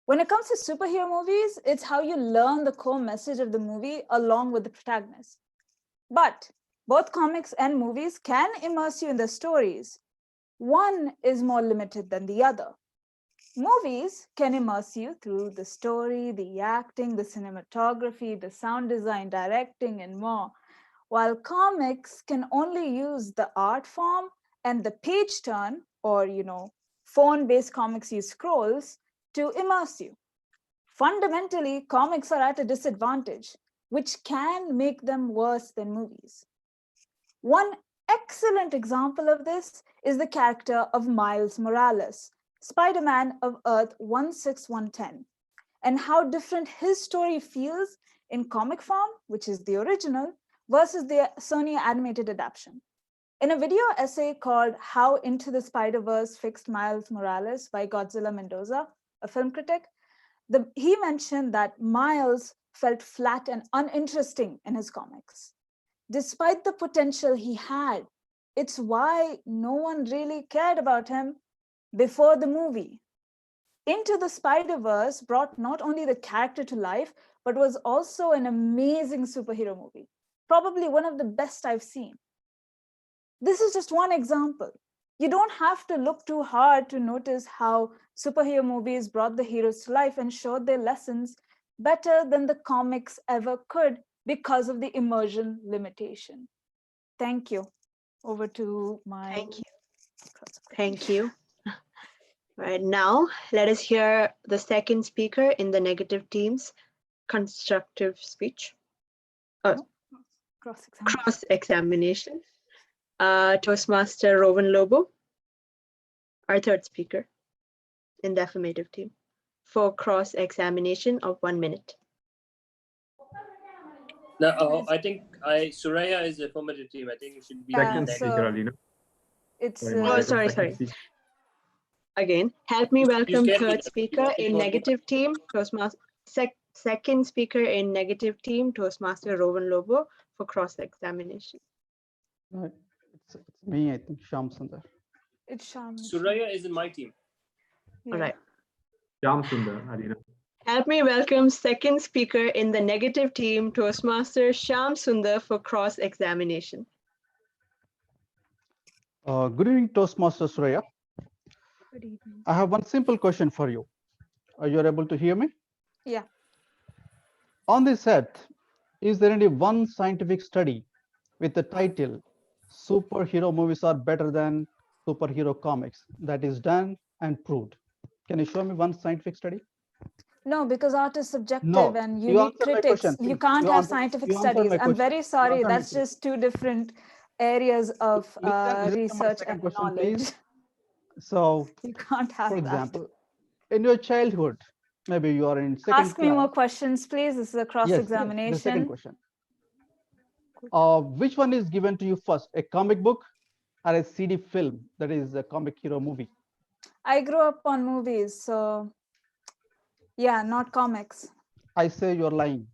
When it comes to superhero movies, it's how you learn the core message of the movie along with the protagonist. But both comics and movies can immerse you in the stories. One is more limited than the other. Movies can immerse you through the story, the acting, the cinematography, the sound design, directing, and more, while comics can only use the art form and the page turn, or phone-based comics use scrolls to immerse you. Fundamentally, comics are at a disadvantage, which can make them worse than movies. One excellent example of this is the character of Miles Morales, Spider-Man of Earth 16110, and how different his story feels in comic form, which is the original, versus the Sony animated adaptation. In a video essay called How Into the Spider-Verse Fixed Miles Morales by Godzilla Mendoza, a film critic, he mentioned that Miles felt flat and uninteresting in his comics. Despite the potential he had, it's why no one really cared about him before the movie. Into the Spider-Verse brought not only the character to life, but was also an amazing superhero movie, probably one of the best I've seen. This is just one example. You don't have to look too hard to notice how superhero movies brought the heroes to life and showed their lessons better than the comics ever could because of the immersion limitation. Thank you. Over to my... Thank you. Thank you. All right, now let us hear the second speaker in the negative team's constructive speech. Cross-examination. Toastmaster Rowan Lobo, our third speaker in the affirmative team, for cross-examination of 1 minute. No, I think Suraya is the affirmative team. I think it should be Second the speaker, Alina. It's sorry. Again, help me welcome third speaker in negative team, Toastmaster. Second speaker in negative team, Toastmaster Rowan Lobo, for cross-examination. It's me, I think, Shyam Sundar. It's Shyam. Suraya is in my team. Yeah. All right. Shyam Sundar, Alina. Help me welcome second speaker in the negative team, Toastmaster Shyam Sundar, for cross-examination. Good evening, Toastmaster Suraya. Good evening. I have one simple question for you. Are you able to hear me? Yeah. On this earth, is there any one scientific study with the title "Superhero movies are better than superhero comics" that is done and proved? Can you show me one scientific study? No, because art is subjective No, and you you need answer my critics. question, You please. can't You have answer- scientific you answer studies. my I'm question. very sorry. answer my That's just two different areas of Listen to my research second and question, knowledge. please. So, You can't have for that. example, in your childhood, maybe you are in second Ask me class. more questions, please. This is a Yes, cross-examination. the second question. Which one is given to you first, a comic book or a CD film, that is a comic hero movie? I grew up on movies, so yeah, not comics. I say you're lying.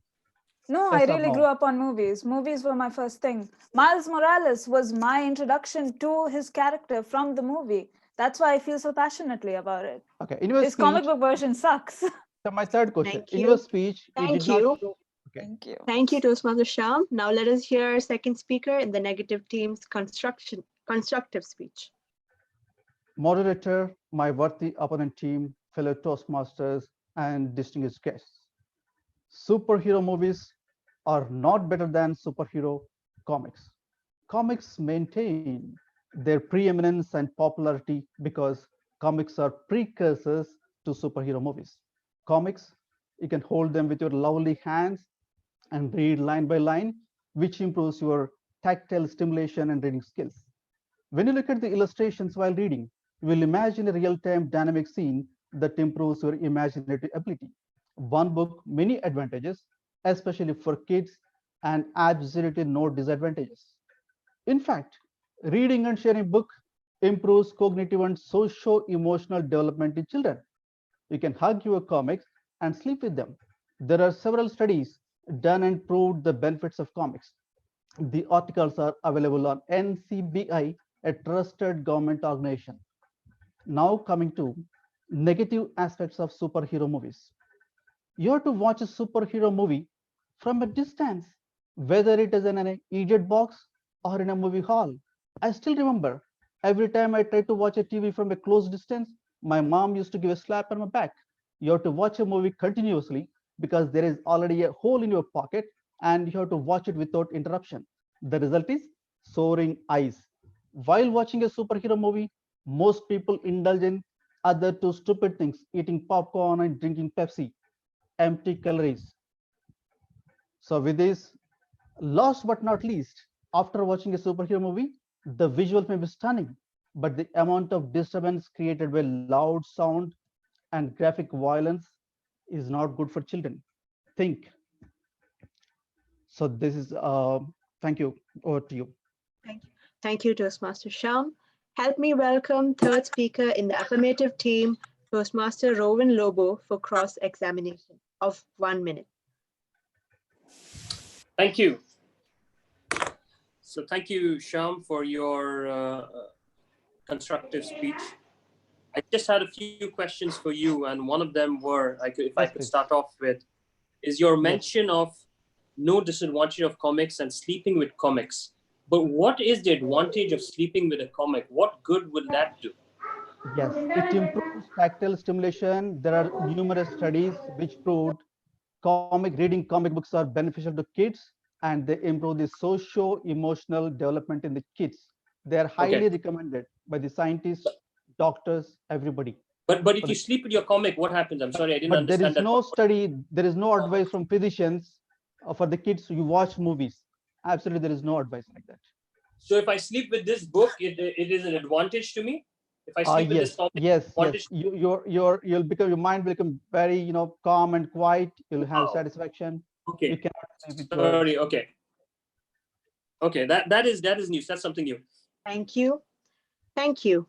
No, Yes I or really no? grew up on movies. Movies were my first thing. Miles Morales was my introduction to his character from the movie. That's why I feel so passionately about it. Okay, in your His speech, comic book version sucks. so my third question. Thank In you. your speech, you Thank did not you. show. Thank you. Thank you, Toastmaster Sham. Now let us hear our second speaker in the negative team's constructive speech. Moderator, my worthy opponent team, fellow Toastmasters, and distinguished guests. Superhero movies are not better than superhero comics. Comics maintain their preeminence and popularity because comics are precursors to superhero movies. Comics, you can hold them with your lovely hands and read line by line, which improves your tactile stimulation and reading skills. When you look at the illustrations while reading, you will imagine a real-time dynamic scene that improves your imaginative ability. One book, many advantages, especially for kids, and absolutely no disadvantages. In fact, reading and sharing book improves cognitive and socio-emotional development in children. You can hug your comics and sleep with them. There are several studies done and proved the benefits of comics. The articles are available on NCBI, a trusted government organization. Now coming to negative aspects of superhero movies. You have to watch a superhero movie from a distance, whether it is in an idiot box or in a movie hall. I still remember every time I tried to watch a TV from a close distance, my mom used to give a slap on my back. You have to watch a movie continuously because there is already a hole in your pocket and you have to watch it without interruption. The result is soaring eyes. While watching a superhero movie, most people indulge in other two stupid things, eating popcorn and drinking Pepsi, empty calories. So with this, last but not least, after watching a superhero movie, the visuals may be stunning, but the amount of disturbance created by loud sound and graphic violence is not good for children. Think. So this is, thank you, over to you. Thank you, Toastmaster Sham. Help me welcome third speaker in the affirmative team, Toastmaster Rowan Lobo, for cross-examination of 1 minute. Thank you. So thank you, Sham, for your constructive speech. I just had a few questions for you, and one of them were, if I could start off with, is your mention of no disadvantage of comics and sleeping with comics. But what is the advantage of sleeping with a comic? What good would that do? Yes, it improves tactile stimulation. There are numerous studies which proved reading comic books are beneficial to kids and they improve the socio-emotional development in the kids. They are highly recommended by the scientists, doctors, everybody. But if you sleep with your comic, what happens? I'm sorry, I didn't understand that. But there is no study, there is no advice from physicians for the kids. You watch movies. Absolutely, there is no advice like that. So if I sleep with this book, it is an advantage to me. If I sleep with this comic, yes. You'll become, your mind will become very, calm and quiet. You'll have satisfaction. Okay. You cannot sleep with Sorry. Okay. Okay. That is news. That's something new. Thank you. Thank you.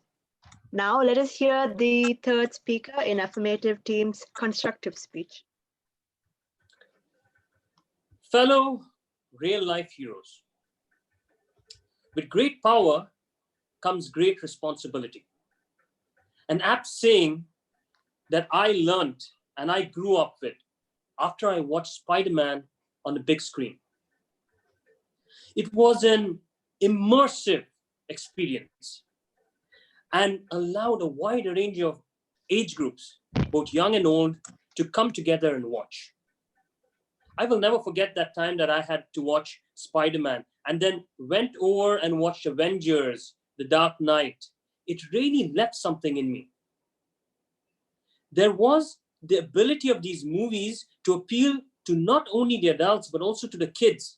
Now let us hear the third speaker in affirmative team's constructive speech. Fellow real-life heroes. With great power comes great responsibility. An apt saying that I learned and I grew up with after I watched Spider-Man on the big screen. It was an immersive experience and allowed a wide range of age groups, both young and old, to come together and watch. I will never forget that time that I had to watch Spider-Man and then went over and watched Avengers, The Dark Knight. It really left something in me. There was the ability of these movies to appeal to not only the adults, but also to the kids,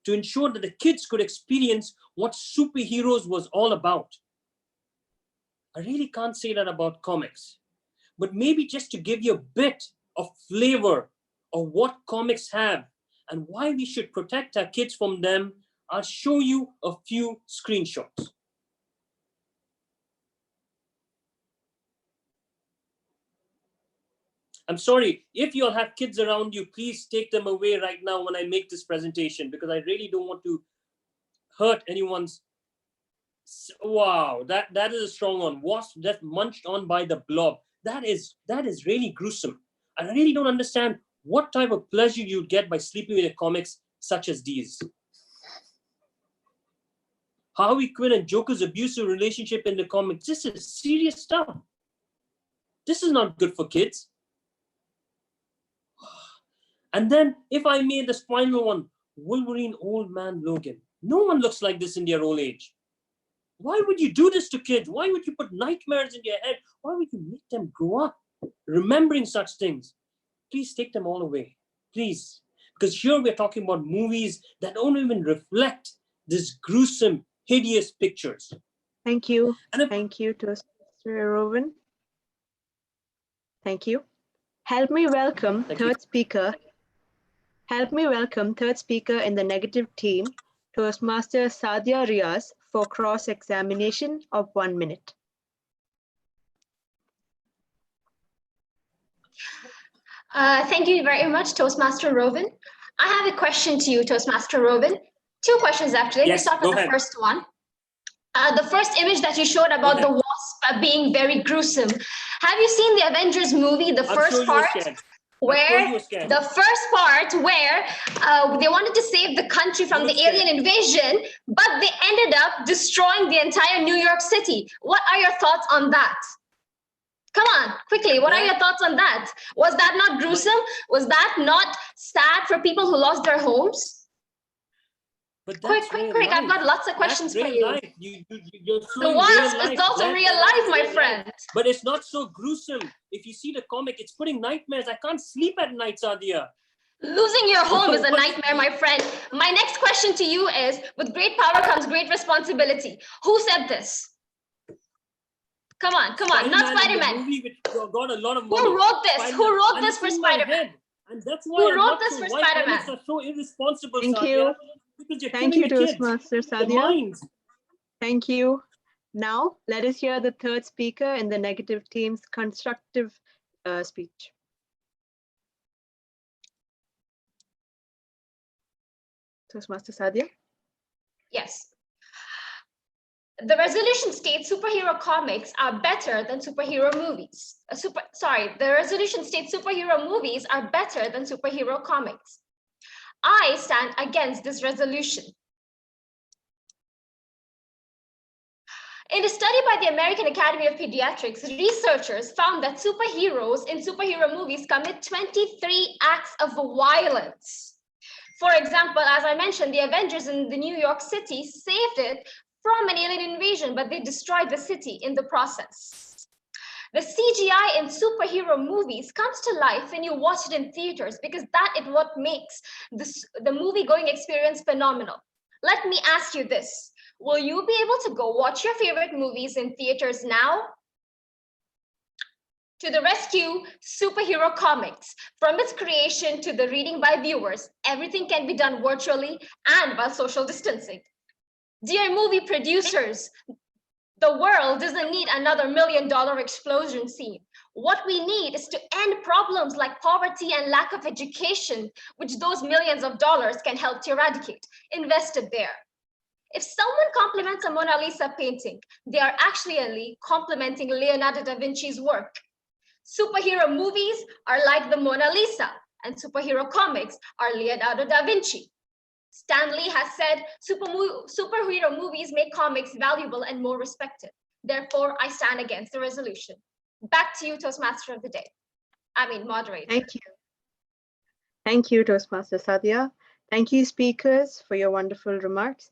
to ensure that the kids could experience what superheroes was all about. I really can't say that about comics, but maybe just to give you a bit of flavor of what comics have and why we should protect our kids from them, I'll show you a few screenshots. I'm sorry, if you'll have kids around you, please take them away right now when I make this presentation, because I really don't want to hurt anyone's. Wow, that is a strong one. Wasp just munched on by the blob. That is really gruesome. I really don't understand what type of pleasure you'd get by sleeping with comics such as these. Harley Quinn and Joker's abusive relationship in the comics, this is serious stuff. This is not good for kids. And then, if I may, the final one, Wolverine Old Man Logan. No one looks like this in their old age. Why would you do this to kids? Why would you put nightmares in their head? Why would you make them grow up remembering such things? Please take them all away, please. Because here we're talking about movies that don't even reflect this gruesome, hideous pictures. Thank you. Thank you, Toastmaster Rowan. Thank you. Help me welcome third speaker. Help me welcome third speaker in the negative team, Toastmaster Sadia Riaz, for cross-examination of 1 minute. Thank you very much, Toastmaster Robin. I have a question to you, Toastmaster Robin. Two questions, actually. Let me start with the first one. The first image that you showed about the wasp being very gruesome. Have you seen the Avengers movie, the first part? Where the first part where they wanted to save the country from the alien invasion, but they ended up destroying the entire New York City. What are your thoughts on that? Come on, quickly, what are your thoughts on that? Was that not gruesome? Was that not sad for people who lost their homes? Quick, I've got lots of questions for you. The wasp is also real life, my friend. But it's not so gruesome. If you see the comic, it's putting nightmares. I can't sleep at night, Sadia. Losing your home is a nightmare, my friend. My next question to you is, with great power comes great responsibility. Who said this? Come on, not Spider-Man. Who wrote this? Who wrote this for Spider-Man? And that's why Who wrote this for Spider-Man? Are so irresponsible, Thank Sadia. you. Thank you, Toastmaster Sadia. Thank you. Now, let us hear the third speaker in the negative team's constructive speech. Toastmaster Sadia? Yes. The resolution states superhero comics are better than superhero movies. The resolution states superhero movies are better than superhero comics. I stand against this resolution. In a study by the American Academy of Pediatrics, researchers found that superheroes in superhero movies commit 23 acts of violence. For example, as I mentioned, the Avengers in the New York City saved it from an alien invasion, but they destroyed the city in the process. The CGI in superhero movies comes to life when you watch it in theaters, because that is what makes the movie-going experience phenomenal. Let me ask you this. Will you be able to go watch your favorite movies in theaters now? To the rescue, superhero comics. From its creation to the reading by viewers, everything can be done virtually and while social distancing. Dear movie producers, the world doesn't need another $1 million explosion scene. What we need is to end problems like poverty and lack of education, which those millions of dollars can help to eradicate. Invest it there. If someone compliments a Mona Lisa painting, they are actually complimenting Leonardo da Vinci's work. Superhero movies are like the Mona Lisa, and superhero comics are Leonardo da Vinci. Stan Lee has said superhero movies make comics valuable and more respected. Therefore, I stand against the resolution. Back to you, Toastmaster of the Day. Moderator. Thank you. Thank you, Toastmaster Sadia. Thank you, speakers, for your wonderful remarks.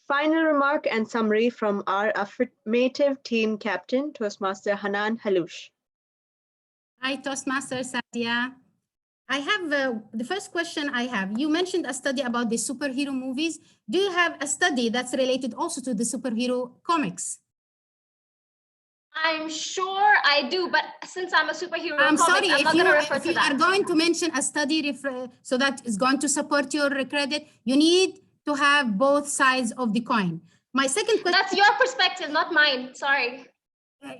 Final remark and summary from our affirmative team captain, Toastmaster Hanan Haloush. Hi, Toastmaster Sadia. I have the first question I have. You mentioned a study about the superhero movies. Do you have a study that's related also to the superhero comics? I'm sure I do, but since I'm a superhero I'm sorry, I'm not going to refer to that. If you are going to mention a study so that is going to support your credit, you need to have both sides of the coin. My second question— That's your perspective, not mine. Sorry.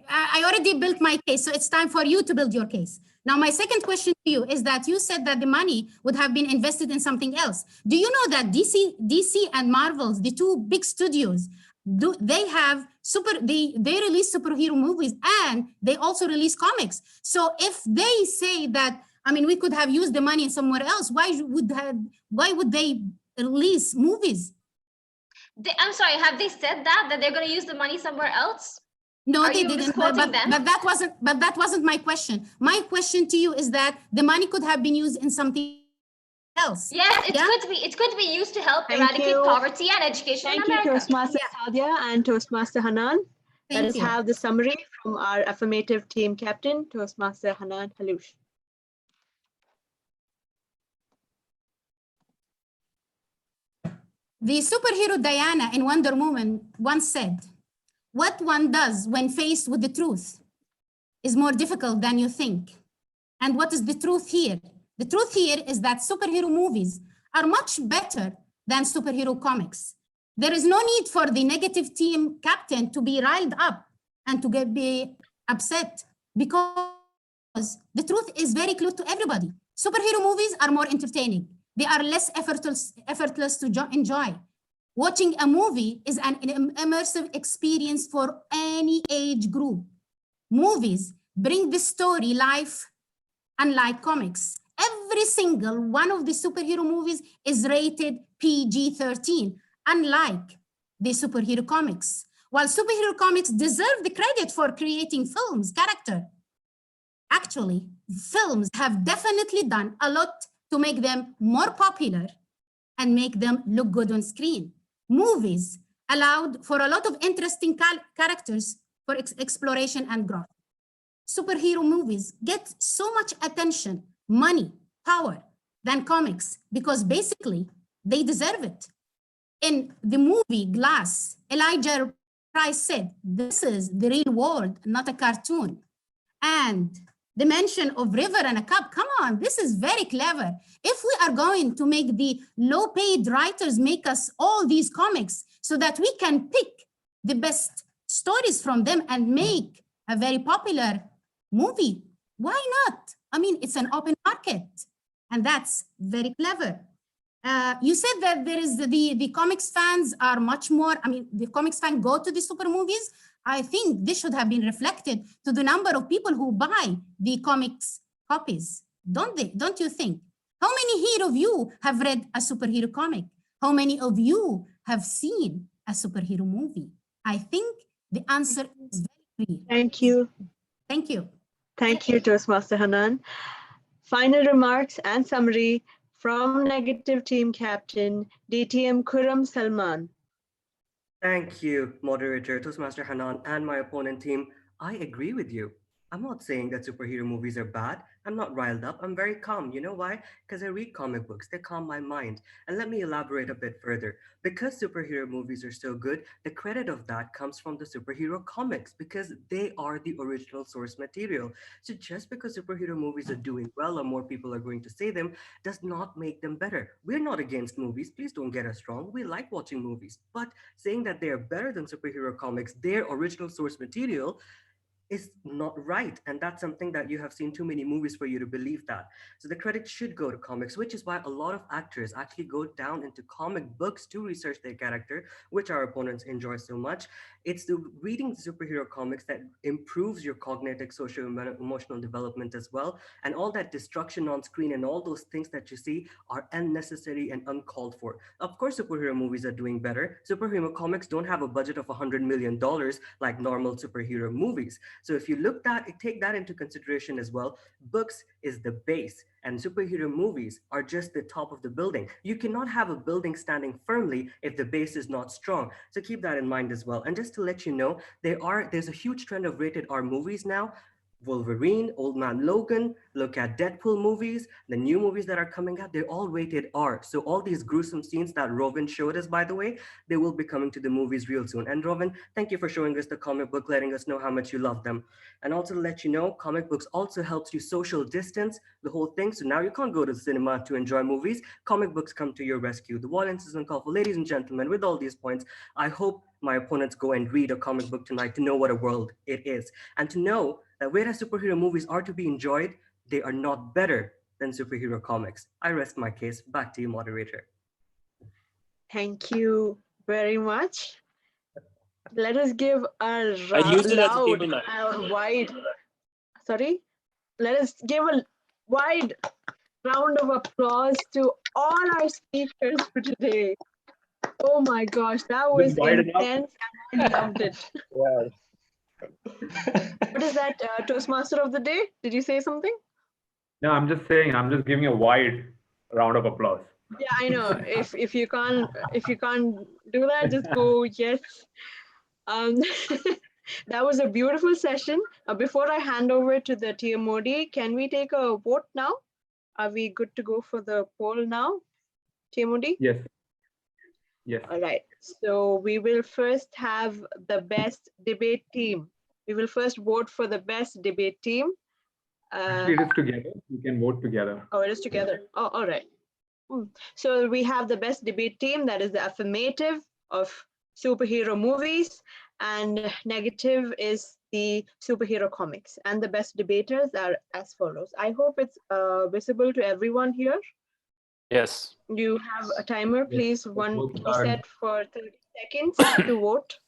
I already built my case, so it's time for you to build your case. Now, my second question to you is that you said that the money would have been invested in something else. Do you know that DC and Marvel's, the two big studios, they release superhero movies and they also release comics. So if they say that I mean, we could have used the money somewhere else. Why would they release movies? I'm sorry, have they said that they're going to use the money somewhere else? No, Are they you didn't. misquoting them? But that wasn't my question. My question to you is that the money could have been used in something else. Yes, it's going to be used to help eradicate poverty and education in America. Thank you, Toastmaster Sadia and Toastmaster Hanan. Let us have the summary from our affirmative team captain, Toastmaster Hanan Haloush. The superhero Diana in Wonder Woman once said, "What one does when faced with the truth is more difficult than you think." And what is the truth here? The truth here is that superhero movies are much better than superhero comics. There is no need for the negative team captain to be riled up and to be upset, because the truth is very close to everybody. Superhero movies are more entertaining. They are less effortless to enjoy. Watching a movie is an immersive experience for any age group. Movies bring the story life, unlike comics. Every single one of the superhero movies is rated PG-13, unlike the superhero comics. While superhero comics deserve the credit for creating films, character, actually, films have definitely done a lot to make them more popular and make them look good on screen. Movies allowed for a lot of interesting characters for exploration and growth. Superhero movies get so much attention, money, power than comics because basically they deserve it. In the movie Glass, Elijah Price said, "This is the real world, not a cartoon." And the mention of river and a cup, come on, this is very clever. If we are going to make the low-paid writers make us all these comics so that we can pick the best stories from them and make a very popular movie, why not? I mean, it's an open market, and that's very clever. You said that there is the comics fans are much more, I mean, the comics fans go to the super movies. I think this should have been reflected to the number of people who buy the comics copies, don't they? Don't you think? How many here of you have read a superhero comic? How many of you have seen a superhero movie? I think the answer is very clear. Thank you. Thank you. Thank you, Toastmaster Hanan. Final remarks and summary from negative team captain, DTM Khurram Salman. Thank you, Moderator, Toastmaster Hanan, and my opponent team. I agree with you. I'm not saying that superhero movies are bad. I'm not riled up. I'm very calm. You know why? Because I read comic books. They calm my mind. And let me elaborate a bit further. Because superhero movies are so good, the credit of that comes from the superhero comics because they are the original source material. So just because superhero movies are doing well or more people are going to say them does not make them better. We're not against movies. Please don't get us wrong. We like watching movies. But saying that they are better than superhero comics, their original source material, is not right. And that's something that you have seen too many movies for you to believe that. So the credit should go to comics, which is why a lot of actors actually go down into comic books to research their character, which our opponents enjoy so much. It's the reading superhero comics that improves your cognitive, social, emotional development as well. And all that destruction on screen and all those things that you see are unnecessary and uncalled for. Of course, superhero movies are doing better. Superhero comics don't have a budget of $100 million like normal superhero movies. So if you take that into consideration as well, books is the base and superhero movies are just the top of the building. You cannot have a building standing firmly if the base is not strong. So keep that in mind as well. And just to let you know, there's a huge trend of rated R movies now. Wolverine, Old Man Logan, look at Deadpool movies, the new movies that are coming out, they're all rated R. So all these gruesome scenes that Rovin showed us, by the way, they will be coming to the movies real soon. And Rovin, thank you for showing us the comic book, letting us know how much you love them. And also to let you know, comic books also helps you social distance the whole thing. So now you can't go to the cinema to enjoy movies. Comic books come to your rescue. The violence is uncalled for. Ladies and gentlemen, with all these points, I hope my opponents go and read a comic book tonight to know what a world it is. And to know that whereas superhero movies are to be enjoyed, they are not better than superhero comics. I rest my case. Back to you, Moderator. Thank you very much. Let us give a I used it as a loud table knife. and wide. Sorry. Let us give a wide round of applause to all our speakers for today. Oh my gosh, that was wide enough? intense and I loved it. Wow. What is that, Toastmaster of the Day? Did you say something? No, I'm just saying, I'm just giving a wide round of applause. Yeah, I know. If you can't do that, just go yes. That was a beautiful session. Before I hand over to the TMOD, can we take a vote now? Are we good to go for the poll now, TMOD? Yes. Yes. All right. So we will first have the best debate team. We will first vote for the best debate team. Actually, it is together. We can vote together. Oh, it is together. Oh, all right. So we have the best debate team, that is the affirmative of superhero movies, and negative is the superhero comics. And the best debaters are as follows. I hope it's visible to everyone here. Yes. You have a timer, please. One are- set for 30 seconds to vote.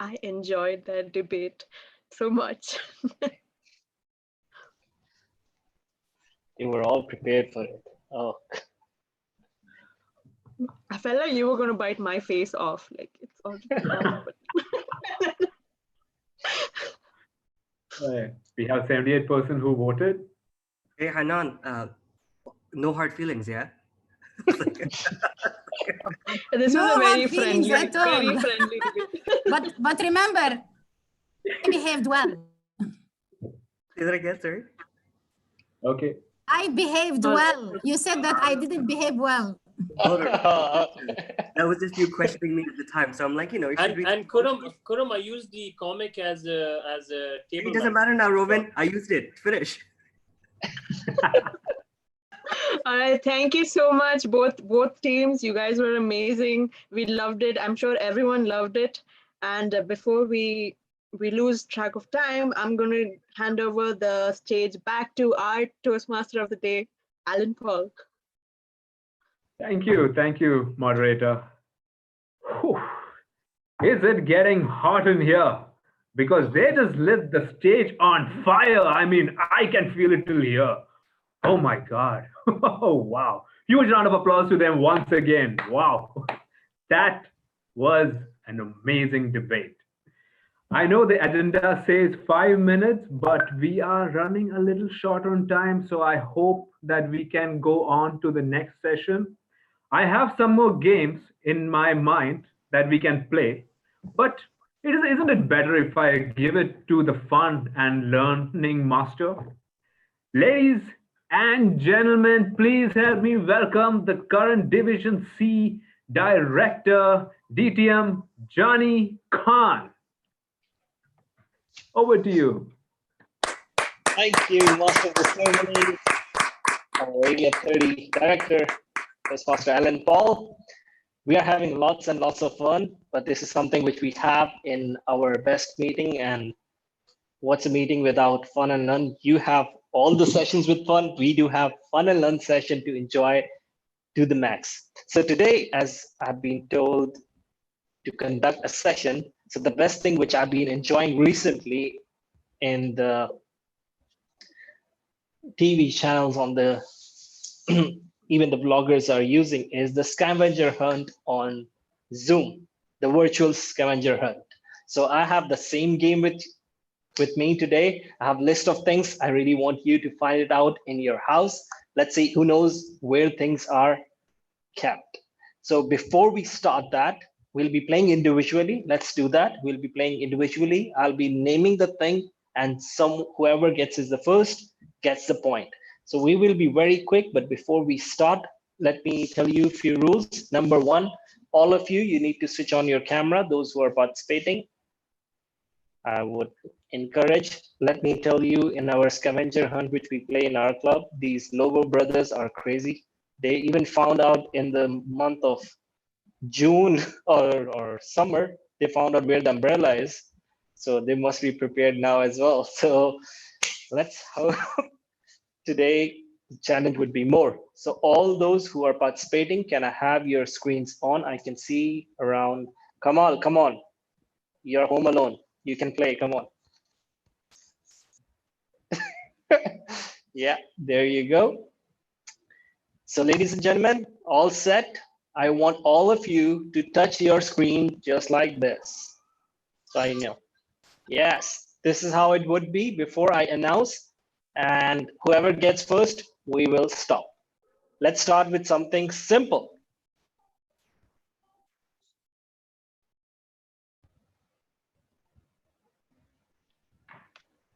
I enjoyed that debate so much. You were all prepared for it. Oh, I felt like you were going to bite my face off. Like it's already done. We have 78% who voted. Hey, Hanan, no hard feelings, yeah? This No was a very hard feelings friendly, at all. very friendly debate. But remember, I behaved well. Say that again, sorry? Okay. I behaved well. You said that I didn't behave well. No, no, no. That was just you questioning me at the time. So I'm like, you know, you should read. And Kuram, I used the comic as a table. It doesn't matter now, Robin. I used it. Finish. All right, thank you so much, both teams. You guys were amazing. We loved it. I'm sure everyone loved it. And before we lose track of time, I'm going to hand over the stage back to our Toastmaster of the Day, Alan Paul. Thank you, moderator. Whew. Is it getting hot in here? Because they just lit the stage on fire. I mean, I can feel it till here. Oh my God. Oh, wow. Huge round of applause to them once again. Wow. That was an amazing debate. I know the agenda says 5 minutes, but we are running a little short on time. So I hope that we can go on to the next session. I have some more games in my mind that we can play, but isn't it better if I give it to the fun and learning master? Ladies and gentlemen, please help me welcome the current Division C Director, DTM Johnny Khan. Over to you. thank you, Master of the Ceremonies, our Area 30 Director, Master Alan Paul. We are having lots and lots of fun, but this is something which we have in our best meeting. And what's a meeting without fun and learn? You have all the sessions with fun. We do have fun and learn session to enjoy to the max. So today, as I've been told to conduct a session, so the best thing which I've been enjoying recently in the TV channels on the even the bloggers are using is the scavenger hunt on Zoom, the virtual scavenger hunt. So I have the same game with me today. I have a list of things. I really want you to find it out in your house. Let's see who knows where things are kept. So before we start that, we'll be playing individually. Let's do that. We'll be playing individually. I'll be naming the thing, and whoever gets the first gets the point. So we will be very quick, but before we start, let me tell you a few rules. Number one, all of you need to switch on your camera, those who are participating. I would encourage, let me tell you, in our scavenger hunt, which we play in our club, these Logo brothers are crazy. They even found out in the month of June or summer, they found out where the umbrella is. So they must be prepared now as well. So let's hope today the challenge would be more. So all those who are participating, can I have your screens on? I can see around Kamal, come on. You're home alone. You can play. Come on. Yeah, there you go. So ladies and gentlemen, all set. I want all of you to touch your screen just like this. So I know. Yes, this is how it would be before I announce. And whoever gets first, we will stop. Let's start with something simple.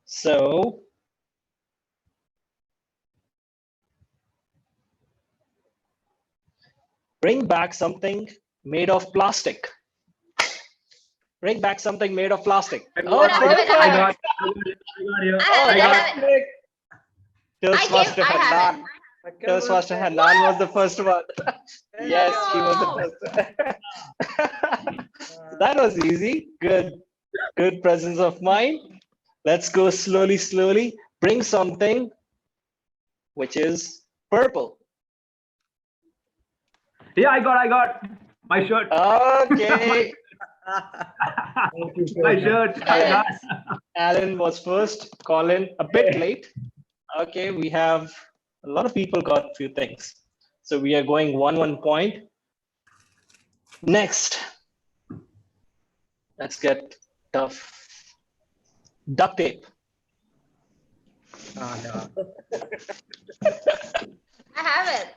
So bring back something made of plastic. Bring back something made of plastic. Oh, perfect. Toastmaster Hanan. Toastmaster Hanan was the first one. Yes, he was the first. That was easy. Good. Good presence of mind. Let's go slowly, slowly. Bring something which is purple. Yeah, I got my shirt. Okay. My shirt. Alan was first. Colin a bit late. Okay, we have a lot of people got a few things. So we are going 1 point. Next. Let's get tough. Duct tape. I have it.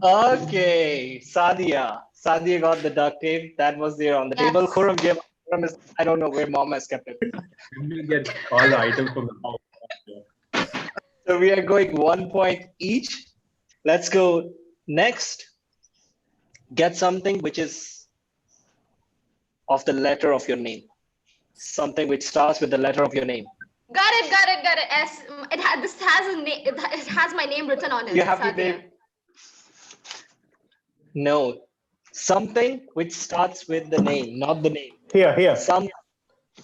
Okay, Sadia. Sadia got the duct tape. That was there on the table. Khurram gave. I don't know where mom has kept it. You get all the items from the house. So we are going 1 point each. Let's go next. Get something which is of the letter of your name. Something which starts with the letter of your name. Got it. S. This has a name. It has my name written on it. You have to name. No, something which starts with the name, not the name. Here. Some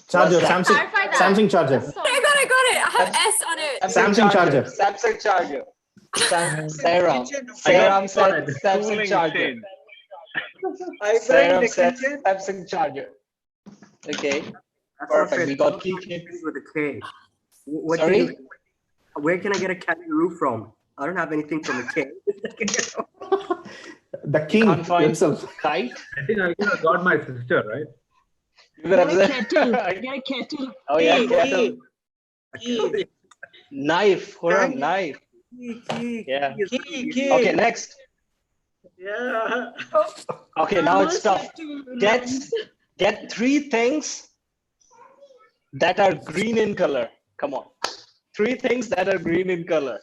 charger, Samsung charger. I got it. I have S on it. Samsung charger. Samsung charger. Saram said Samsung charger. Saram said Samsung charger. Okay. Perfect. We got keychain with a K. What Sorry? Where can I get a kangaroo from? I don't have anything from a K. The king himself. Kite. I think I got my sister, right? Get a kettle. Get a kettle. Oh yeah, kettle. Knife. Khurram, knife. Yeah. Okay, next. Yeah. Okay, now it's tough. Get 3 things that are green in color. Come on. 3 things that are green in color.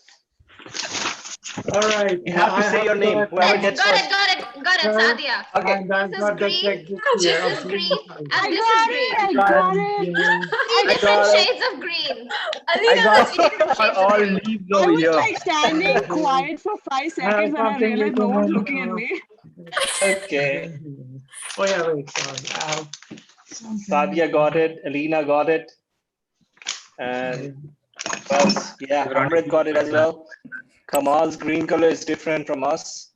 All right. You have to say your name. Whoever gets first. Got it, Sadia. Okay. This is green. This is green. And I this got is it. green. I got it. 3 different shades of green. I got all leaves I over was here. like standing quiet for 5 seconds and I realized no one's looking at me. Okay. Oh yeah, wait. Sadia got it. Alina got it. And yeah, Amrit got it as well. Kamal's green color is different from us.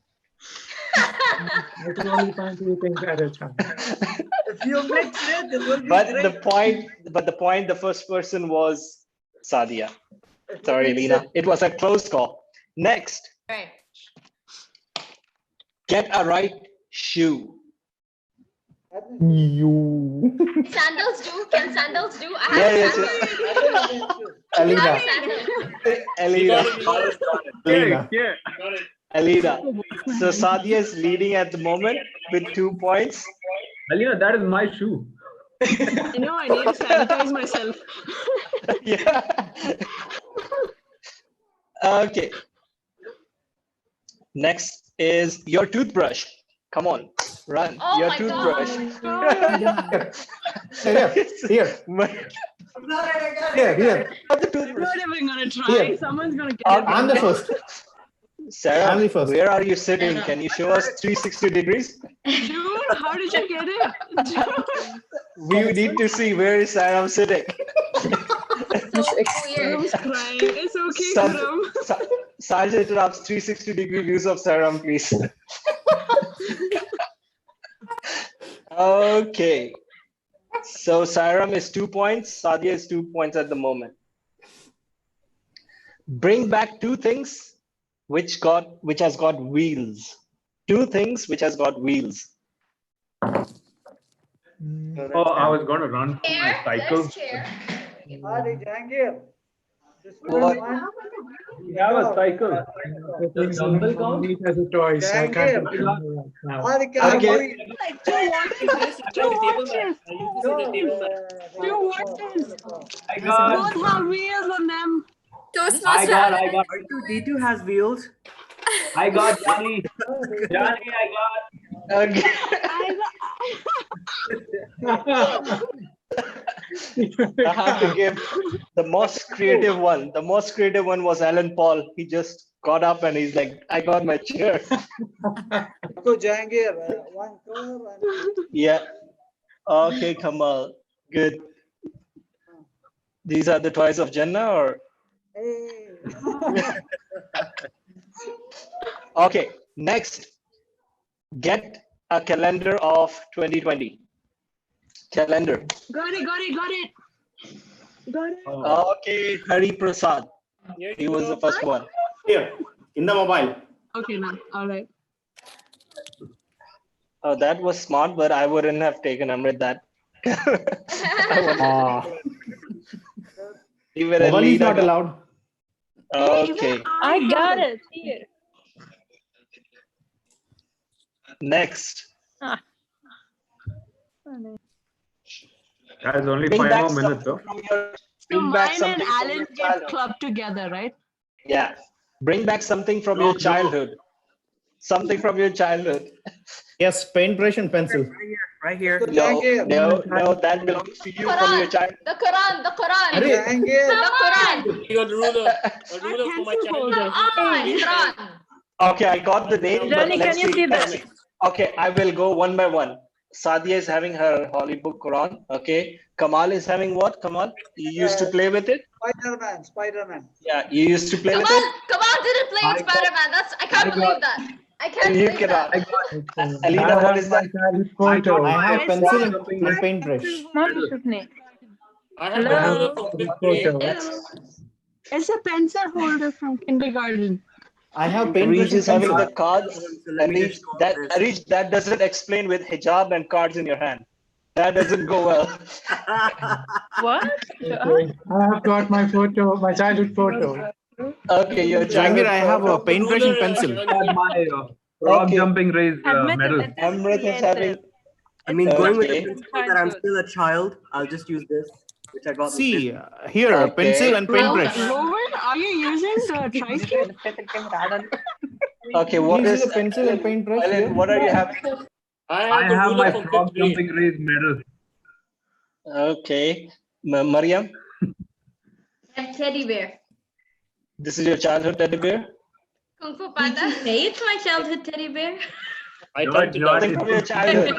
I can only find 2 things at a time. If you mix it, it will be But great. the point, the first person was Sadia. Sorry, Alina. It was a close call. Next, Right. get a right shoe. You. Sandals do? Can sandals do? I Yeah, have yes, sandals. Alina. I have sandals. Alina. Yeah. Alina. So Sadia is leading at the moment with 2 points. Alina, that is my shoe. I know I need to sanitize myself. Yeah. Okay. Next is your toothbrush. Come on, run. Oh your my toothbrush. Here. Here. I'm not even gonna try. Here. Someone's gonna get it. I'm the first. Sarah, I'm the first. where are you sitting? Can you show us 360 degrees? Dude, how did you get it? Dude. We need to see where is Sarah sitting. Kurum's crying. It's okay, Kurum. Sergeant interrupts 360-degree views of Saram, please. Okay. So Sairam is 2 points. Sadia is 2 points at the moment. Bring back two things which has got wheels. Two things which has got wheels. Oh, I was going to run for my cycle. Jahangir. What? We have a cycle. Does dumbbell count? As a choice. I can't Jahangir. think of it right now. Okay. Like two watches. Two watches. Two watches. I got. Both have wheels on them. Toastmaster. I got. D2 has wheels. I got Johnny. Johnny, I got. Okay. I have to give the most creative one. The most creative one was Alan Paul. He just got up and he's like, I got my chair. So Jahangir, one color. Yeah. Okay, Kamal. Good. These are the toys of Jannah, or? Hey. Okay, next. Get a calendar of 2020. Calendar. Got it. Got it. Okay, Hari Prasad. He was the first one. Here, in the mobile. Okay, now. All right. Oh, that was smart, but I wouldn't have taken Amrit that. Even Mobile is Alina not got- allowed. Okay. I got it here. Next. Ah. Guys, only Bring 5 back more minutes, something though. from your- So Bring back mine and something from Alan your get childhood. clubbed together, right? Yeah. Bring back something from your childhood. Something from your childhood. Yes, paintbrush and pencil. Right here. No, that belongs to you from your childhood. The Quran. The Quran. Jahangir. The Quran. You got a ruler for my childhood. Quran. Okay, I got the name, but Johnny, let's can you see. see Let's that? see. Okay, I will go one by one. Sadia is having her Hollywood Quran. Okay. Kamal is having what? Kamal? You used to play with it? Spider-Man. Yeah, you used to play with it? Kamal didn't play with Spider-Man. I can't believe that. I can't You believe that. Alina, what is that? I have pencil and paintbrush. Mommy shoot me. I have a ruler from fifth grade. It's a pencil holder from kindergarten. I have paintbrush Arish and is having pencil. the cards. Arish, that doesn't explain with hijab and cards in your hand. That doesn't go well. What? Okay. I have got my photo, my childhood photo. Okay, your Jahangir, I have a photo. paintbrush and pencil. Got my rock jumping race medal. Amrit is having. I mean, going with the Okay. principle that I'm still a child, I'll just use this, which I got. See, here, Okay. pencil and paintbrush. Rowan, are you using the tri-skip? Okay, what Can you is see the pencil and paintbrush Alan, here? what are you having? I I have a have ruler my from frog fifth grade. jumping race medal. Okay. Mariam, A teddy bear. this is your childhood teddy bear? Kung Fu Panda. Hey, it's my childhood teddy bear. I George, tried to George, Something die. from your childhood.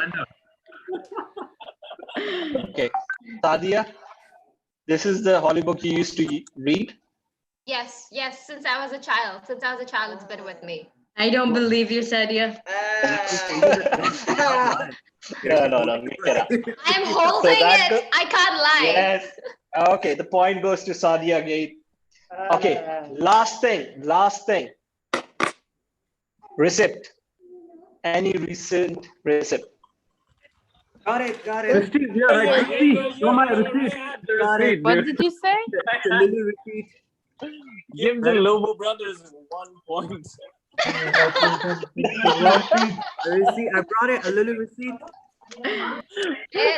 Okay. Sadia, this is the Holly book you used to read? Yes, since I was a child. Since I was a child, it's been with me. I don't believe you, Sadia. No, get up. I'm holding that it. I can't lie. Yes. Okay, the point goes to Sadia again. Okay, last thing. Receipt. Any recent receipt. Got it. Receipt, yeah, right. Receipt. Show my receipt. Got it. What did you say? That's a little repeat. Give the Lobo brothers 1 point. A receipt. I brought it. A little receipt. Okay.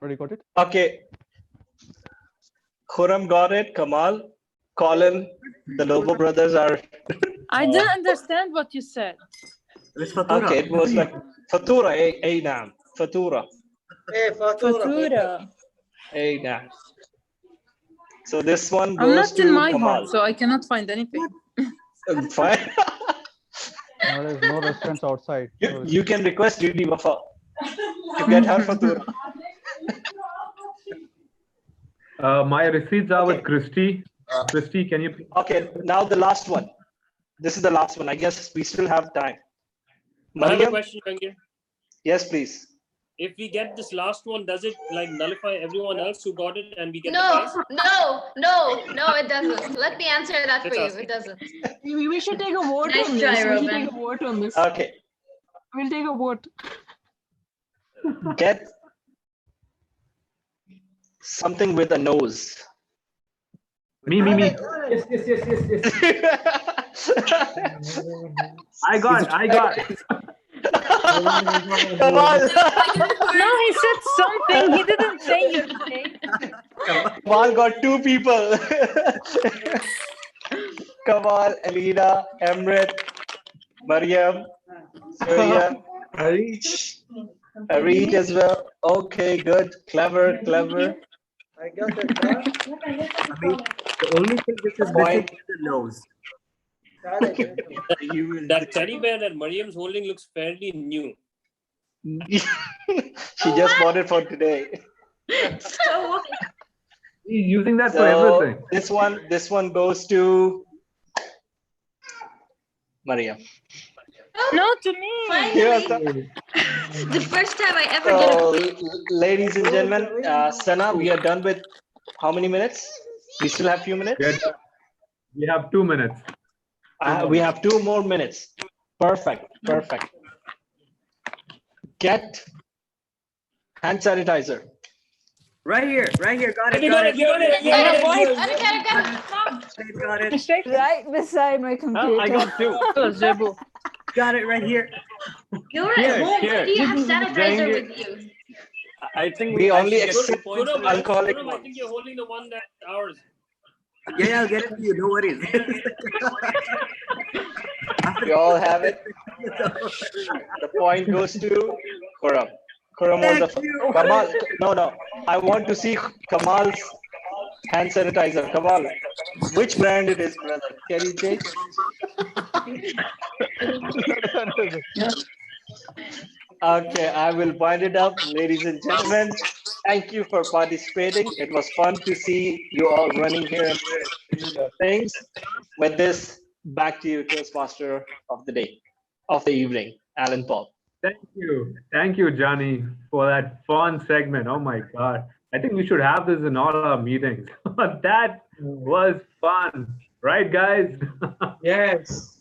Already got it? Okay. Khurram got it. Kamal, Colin, the Lobo brothers are. I didn't understand what you said. It's Fatura. Okay, it was like Fatura, Nam. Fatura. Hey, Fatura. Nam. So this one I'm goes not to in my Kamal. home, so I cannot find anything. Fine. There is no restaurants outside. You can request Judy Wafa to get her Fatura. My receipts are with Christy. Christy, can you? Okay, now the last one. This is the last one. I guess we still have time. I have a Mariam? question, Jangir. Yes, please. If we get this last one, does it like nullify everyone else who got it and we get the No, prize? no, it doesn't. Let me answer that for Let's you. ask. It doesn't. We should take a vote Nice on try, this. We should Robin. take a vote on this. Okay. We'll take a vote. Get something with a nose. Me. Yes. I got. Come on. No, he said something. He didn't say anything. Kamal got 2 people. Kamal, Alina, Emrit, Mariam, Surya, Harish as well. Okay, good. Clever. I got it. The only thing this is missing is the nose. That teddy bear that Mariam's holding looks fairly new. She just bought it for today. So what? He's using that for everything. This one goes to Mariam. No, to me. Finally. The first time I ever get a point. Ladies and gentlemen, Sana, we are done with how many minutes? We still have a few minutes? We have 2 minutes. We have 2 more minutes. Perfect. Get hand sanitizer. Right here. Got it. You got it. Got it. Right beside my computer. I got 2. Got it right here. You're at home. Why do you have sanitizer with you? I think we only accept alcoholic I think you're holding the one that's ours. Yeah, I'll get it to you. No worries. We all have it. The point goes to Khurram. Khurram was the Kamal. No. I want to see Kamal's hand sanitizer. Kamal, which brand it is, brother? Can you take? Okay, I will wind it up, ladies and gentlemen. Thank you for participating. It was fun to see you all running here and doing your things. With this, back to you, Toastmaster of the day, of the evening, Alan Paul. Thank you, Johnny, for that fun segment. Oh my God. I think we should have this in all our meetings. That was fun. Right, guys? Yes.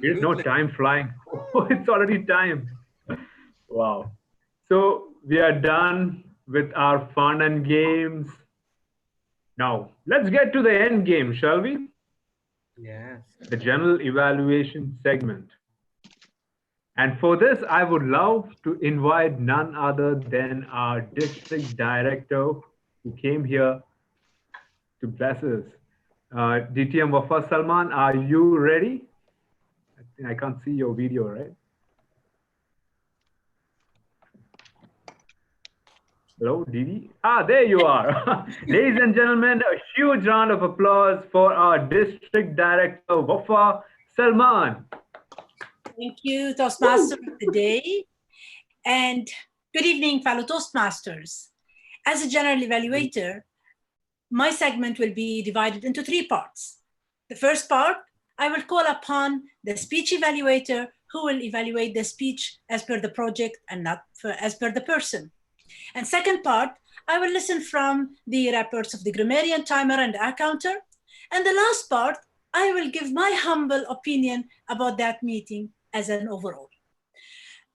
There's no time flying. Oh, it's already time. Wow. So we are done with our fun and games. Now, let's get to the end game, shall we? Yes. The general evaluation segment. And for this, I would love to invite none other than our district director who came here to bless us. DTM Wafa Salman, are you ready? I think I can't see your video, right? Hello, Didi? There you are. Ladies and gentlemen, a huge round of applause for our district director, Wafa Salman. Thank you, Toastmaster of the day. And good evening, fellow Toastmasters. As a general evaluator, my segment will be divided into 3 parts. The first part, I will call upon the speech evaluator who will evaluate the speech as per the project and not as per the person. And second part, I will listen from the reports of the grammarian, timer, and accounter. And the last part, I will give my humble opinion about that meeting as an overall.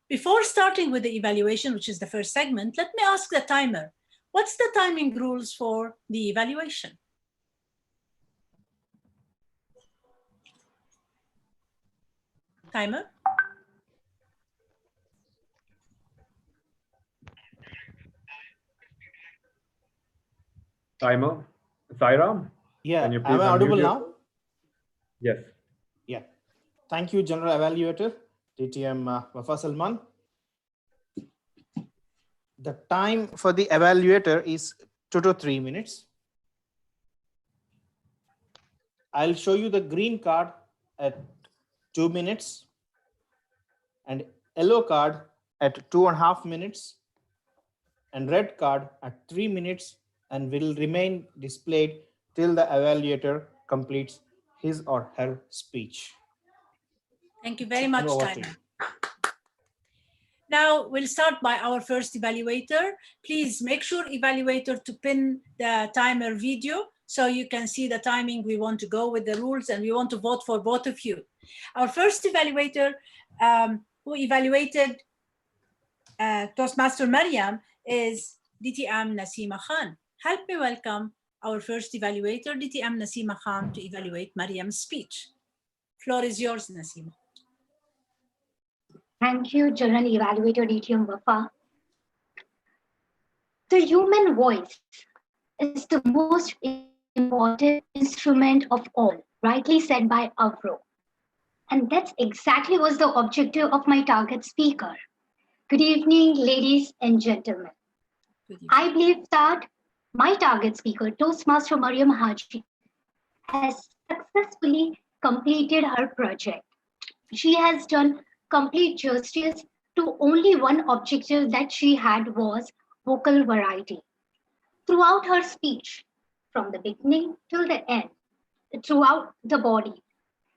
Before starting with the evaluation, which is the first segment, let me ask the timer, what's the timing rules for the evaluation? Timer? Timer, Sairam? Yeah, Can you am please I audible unmute now? Yes. Yeah. Thank you, General Evaluator, DTM Wafa Salman. The time for the evaluator is 2 to 3 minutes. I'll show you the green card at 2 minutes and yellow card at 2.5 minutes and red card at 3 minutes and will remain displayed till the evaluator completes his or her speech. Thank you very much, Over to Tyler. you. Now we'll start by our first evaluator. Please make sure, evaluator, to pin the timer video so you can see the timing we want to go with the rules, and we want to vote for both of you. Our first evaluator who evaluated Toastmaster Mariam is DTM Nasima Khan. Help me welcome our first evaluator, DTM Nasima Khan, to evaluate Mariam's speech. Floor is yours, Nasima. Thank you, General Evaluator DTM Wafa. The human voice is the most important instrument of all, rightly said by Avro. And that's exactly was the objective of my target speaker. Good evening, ladies and gentlemen. I believe that my target speaker, Toastmaster Mariam Haji, has successfully completed her project. She has done complete justice to only one objective that she had, was vocal variety. Throughout her speech, from the beginning till the end, throughout the body,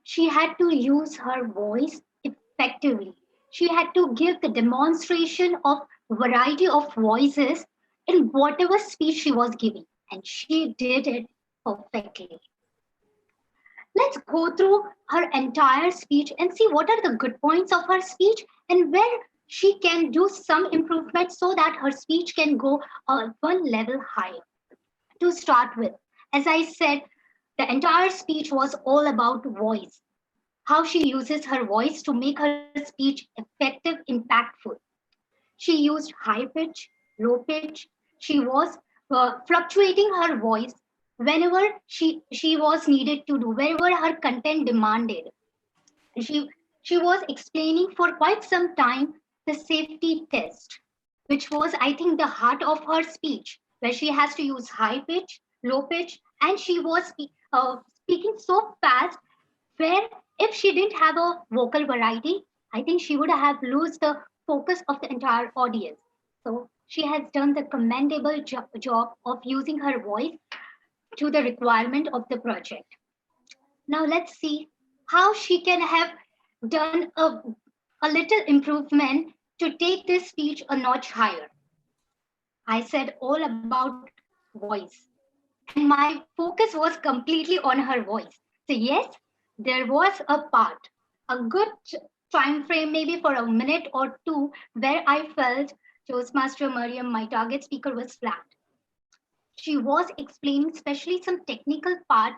she had to use her voice effectively. She had to give the demonstration of variety of voices in whatever speech she was giving, and she did it perfectly. Let's go through her entire speech and see what are the good points of her speech and where she can do some improvement so that her speech can go one level higher. To start with, as I said, the entire speech was all about voice, how she uses her voice to make her speech effective, impactful. She used high pitch, low pitch. She was fluctuating her voice whenever she was needed to do, wherever her content demanded. She was explaining for quite some time the safety test, which was, I think, the heart of her speech, where she has to use high pitch, low pitch, and she was speaking so fast, where if she didn't have a vocal variety, I think she would have lost the focus of the entire audience. So she has done the commendable job of using her voice to the requirement of the project. Now let's see how she can have done a little improvement to take this speech a notch higher. I said all about voice, and my focus was completely on her voice. So yes, there was a part, a good time frame, maybe for a minute or two, where I felt Toastmaster Mariam, my target speaker, was flat. She was explaining, especially some technical part,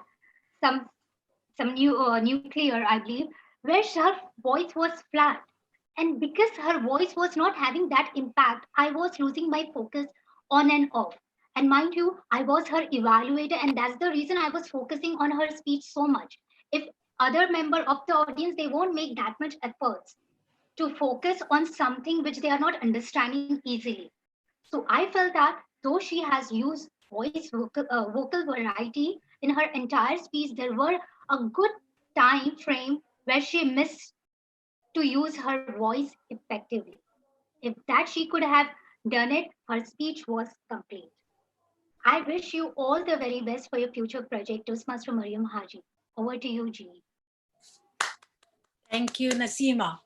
some nuclear, I believe, where her voice was flat. And because her voice was not having that impact, I was losing my focus on and off. And mind you, I was her evaluator, and that's the reason I was focusing on her speech so much. If other member of the audience, they won't make that much efforts to focus on something which they are not understanding easily. So I felt that though she has used vocal variety in her entire speech, there were a good time frame where she missed to use her voice effectively. If that she could have done it, her speech was complete. I wish you all the very best for your future project, Toastmaster Mariam Haji. Over to you, Jean. Thank you, Nasima,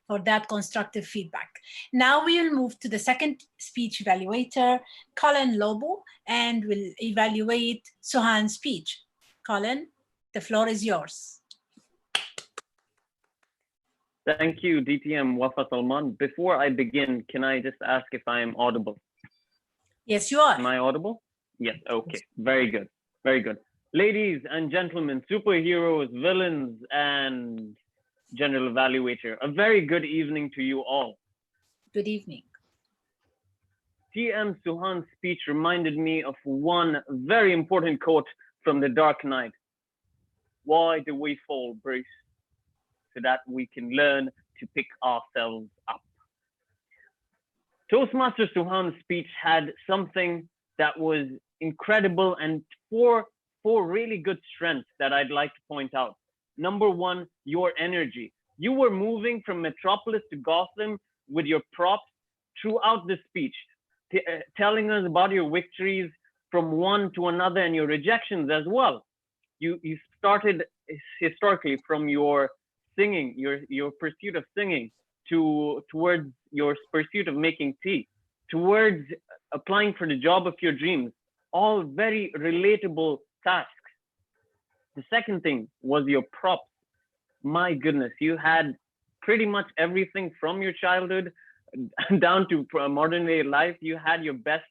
for that constructive feedback. Now we will move to the second speech evaluator, Colin Lobo, and we'll evaluate Suhan's speech. Colin, the floor is yours. Thank you, DTM Wafa Salman. Before I begin, can I just ask if I am audible? Yes, you are. Am I audible? Yes, okay, very good, very good. Ladies and gentlemen, superheroes, villains, and General Evaluator, a very good evening to you all. Good evening. TM Suhan's speech reminded me of one very important quote from The Dark Knight. Why do we fall, Bruce? So that we can learn to pick ourselves up. Toastmaster Suhan's speech had something that was incredible and four really good strengths that I'd like to point out. Number one, your energy. You were moving from Metropolis to Gotham with your props throughout the speech, telling us about your victories, from one to another and your rejections as well. You started historically from your singing, your pursuit of singing, towards your pursuit of making tea, towards applying for the job of your dreams, all very relatable tasks. The second thing was your props. My goodness, you had pretty much everything from your childhood down to modern day life. You had your best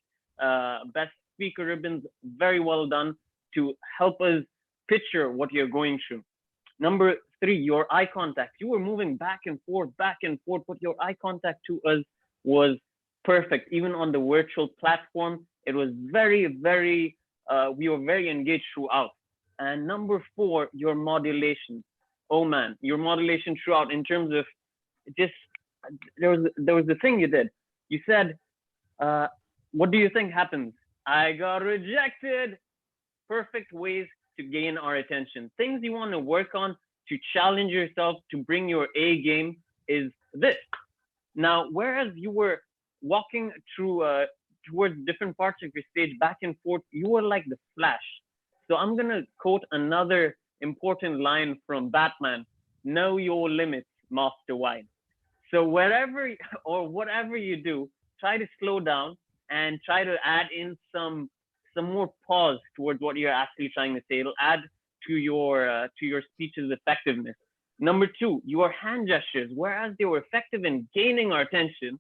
speaker ribbons, very well done, to help us picture what you're going through. Number 3, your eye contact. You were moving back and forth, but your eye contact to us was perfect. Even on the virtual platform, it was very, very, we were very engaged throughout. And number 4, your modulation. Oh man, your modulation throughout, in terms of just, there was the thing you did. You said, what do you think happens? I got rejected. Perfect ways to gain our attention. Things you want to work on, to challenge yourself, to bring your A game is this. Now, whereas you were walking through towards different parts of your stage back and forth, you were like the Flash. So I'm gonna quote another important line from Batman: "Know your limits, Master Wide." So wherever or whatever you do, try to slow down and try to add in some more pause towards what you're actually trying to say. It'll add to your speech's effectiveness. Number 2, your hand gestures. Whereas they were effective in gaining our attention,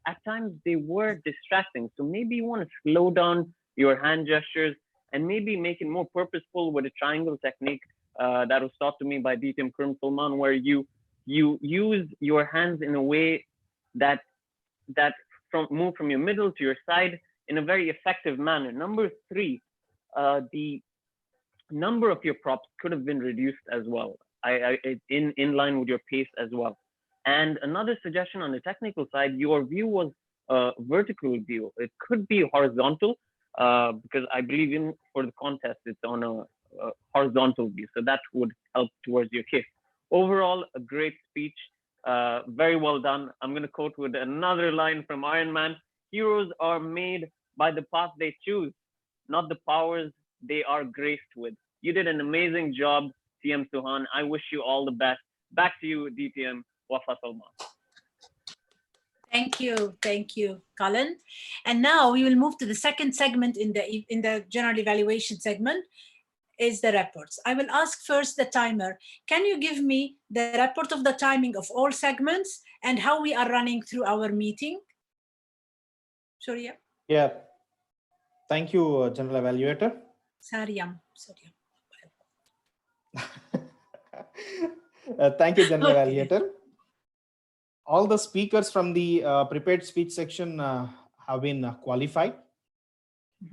at times they were distracting. So maybe you want to slow down your hand gestures and maybe make it more purposeful with a triangle technique that was taught to me by DTM Karim Salman, where you use your hands in a way that move from your middle to your side in a very effective manner. Number 3, the number of your props could have been reduced as well, in line with your pace as well. And another suggestion on the technical side, your view was a vertical view. It could be horizontal, because I believe for the contest, it's on a horizontal view. So that would help towards your case. Overall, a great speech. Very well done. I'm going to quote with another line from Iron Man: "Heroes are made by the path they choose, not the powers they are graced with." You did an amazing job, TM Suhan. I wish you all the best. Back to you, DTM Wafa Salman. Thank you, Colin. And now we will move to the second segment in the general evaluation segment, is the reports. I will ask first the timer. Can you give me the report of the timing of all segments and how we are running through our meeting? Surya? Yeah. Thank you, General Evaluator. Saryam. Thank you, General Okay. Evaluator. All the speakers from the prepared speech section have been qualified.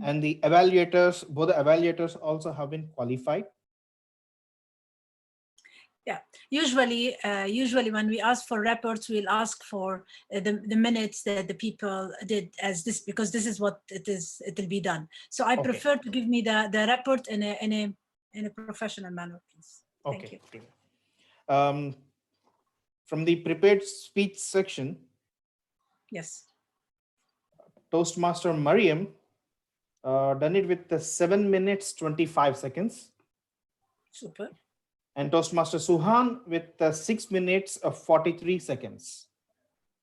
And the evaluators, both the evaluators also have been qualified. Yeah, usually when we ask for reports, we'll ask for the minutes that the people did as this, because this is what it will be done. So I prefer to give me the report in a professional manner, please. Thank you. From the prepared speech section, yes, Toastmaster Mariam done it with the 7 minutes 25 seconds. Super. And Toastmaster Suhan with 6 minutes of 43 seconds.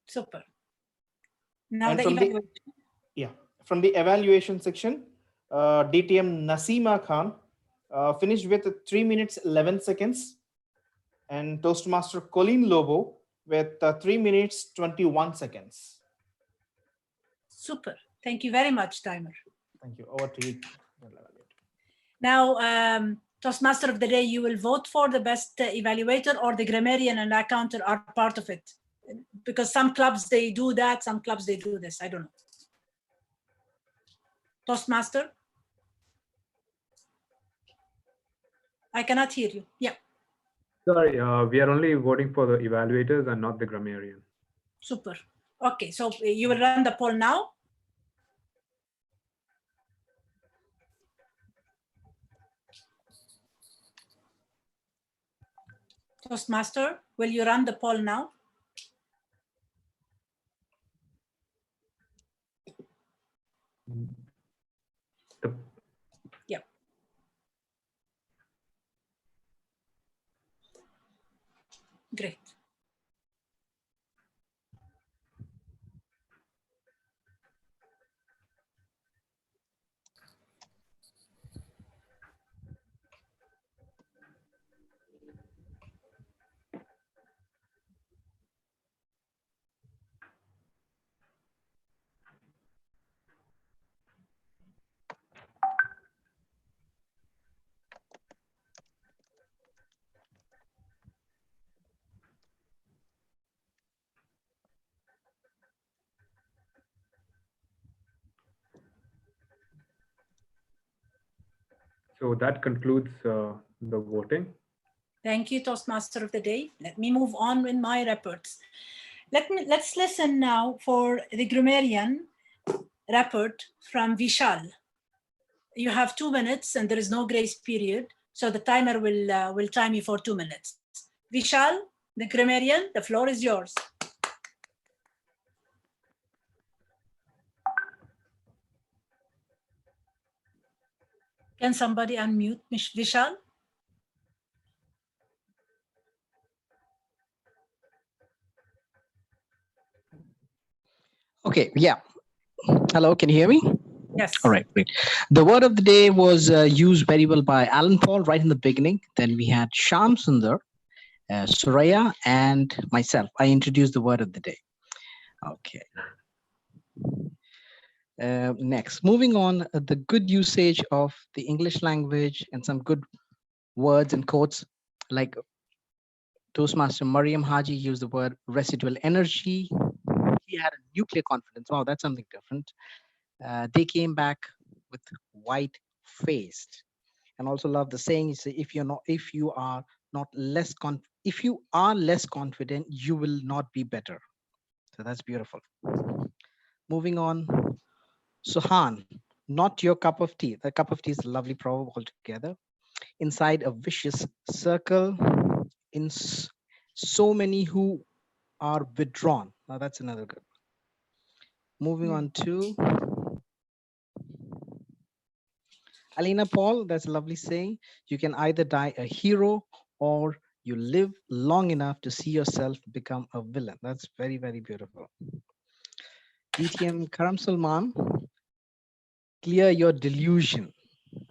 Super. Now And from the evaluation section, DTM Nasima Khan finished with 3 minutes 11 seconds. And Toastmaster Colleen Lobo with 3 minutes 21 seconds. Super. Thank you very much, timer. Thank you. Over to you. Now, Toastmaster of the Day, you will vote for the best evaluator, or the grammarian and accounter are part of it? Because some clubs, they do that, some clubs, they do this. I don't know. Toastmaster? I cannot hear you. Yeah. Sorry, we are only voting for the evaluators and not the grammarian. Super. Okay, so you will run the poll now. Toastmaster, will you run the poll now? So that concludes the voting. Thank you, Toastmaster of the Day. Let me move on with my reports. Let's listen now for the grammarian report from Vishal. You have 2 minutes and there is no grace period. So the timer will time you for 2 minutes. Vishal, the grammarian, the floor is yours. Can somebody unmute Vishal? Okay, yeah. Hello, can you hear me? Yes. All right, great. The word of the day was used very well by Alan Paul right in the beginning. Then we had Sham Sundar, Suraya, and myself. I introduced the word of the day. Okay. Next, moving on, the good usage of the English language and some good words and quotes, like Toastmaster Mariam Haji used the word residual energy. He had a nuclear confidence. Wow, that's something different. They came back with white faced. And also love the saying, if you are less confident, you will not be better. So that's beautiful. Moving on, Suhan, not your cup of tea. The cup of tea is a lovely proverb altogether. Inside a vicious circle, in so many who are withdrawn. Now that's another good one. Moving on to Alina Paul, that's a lovely saying. You can either die a hero or you live long enough to see yourself become a villain. That's very, very beautiful. DTM Karam Salman, clear your delusion.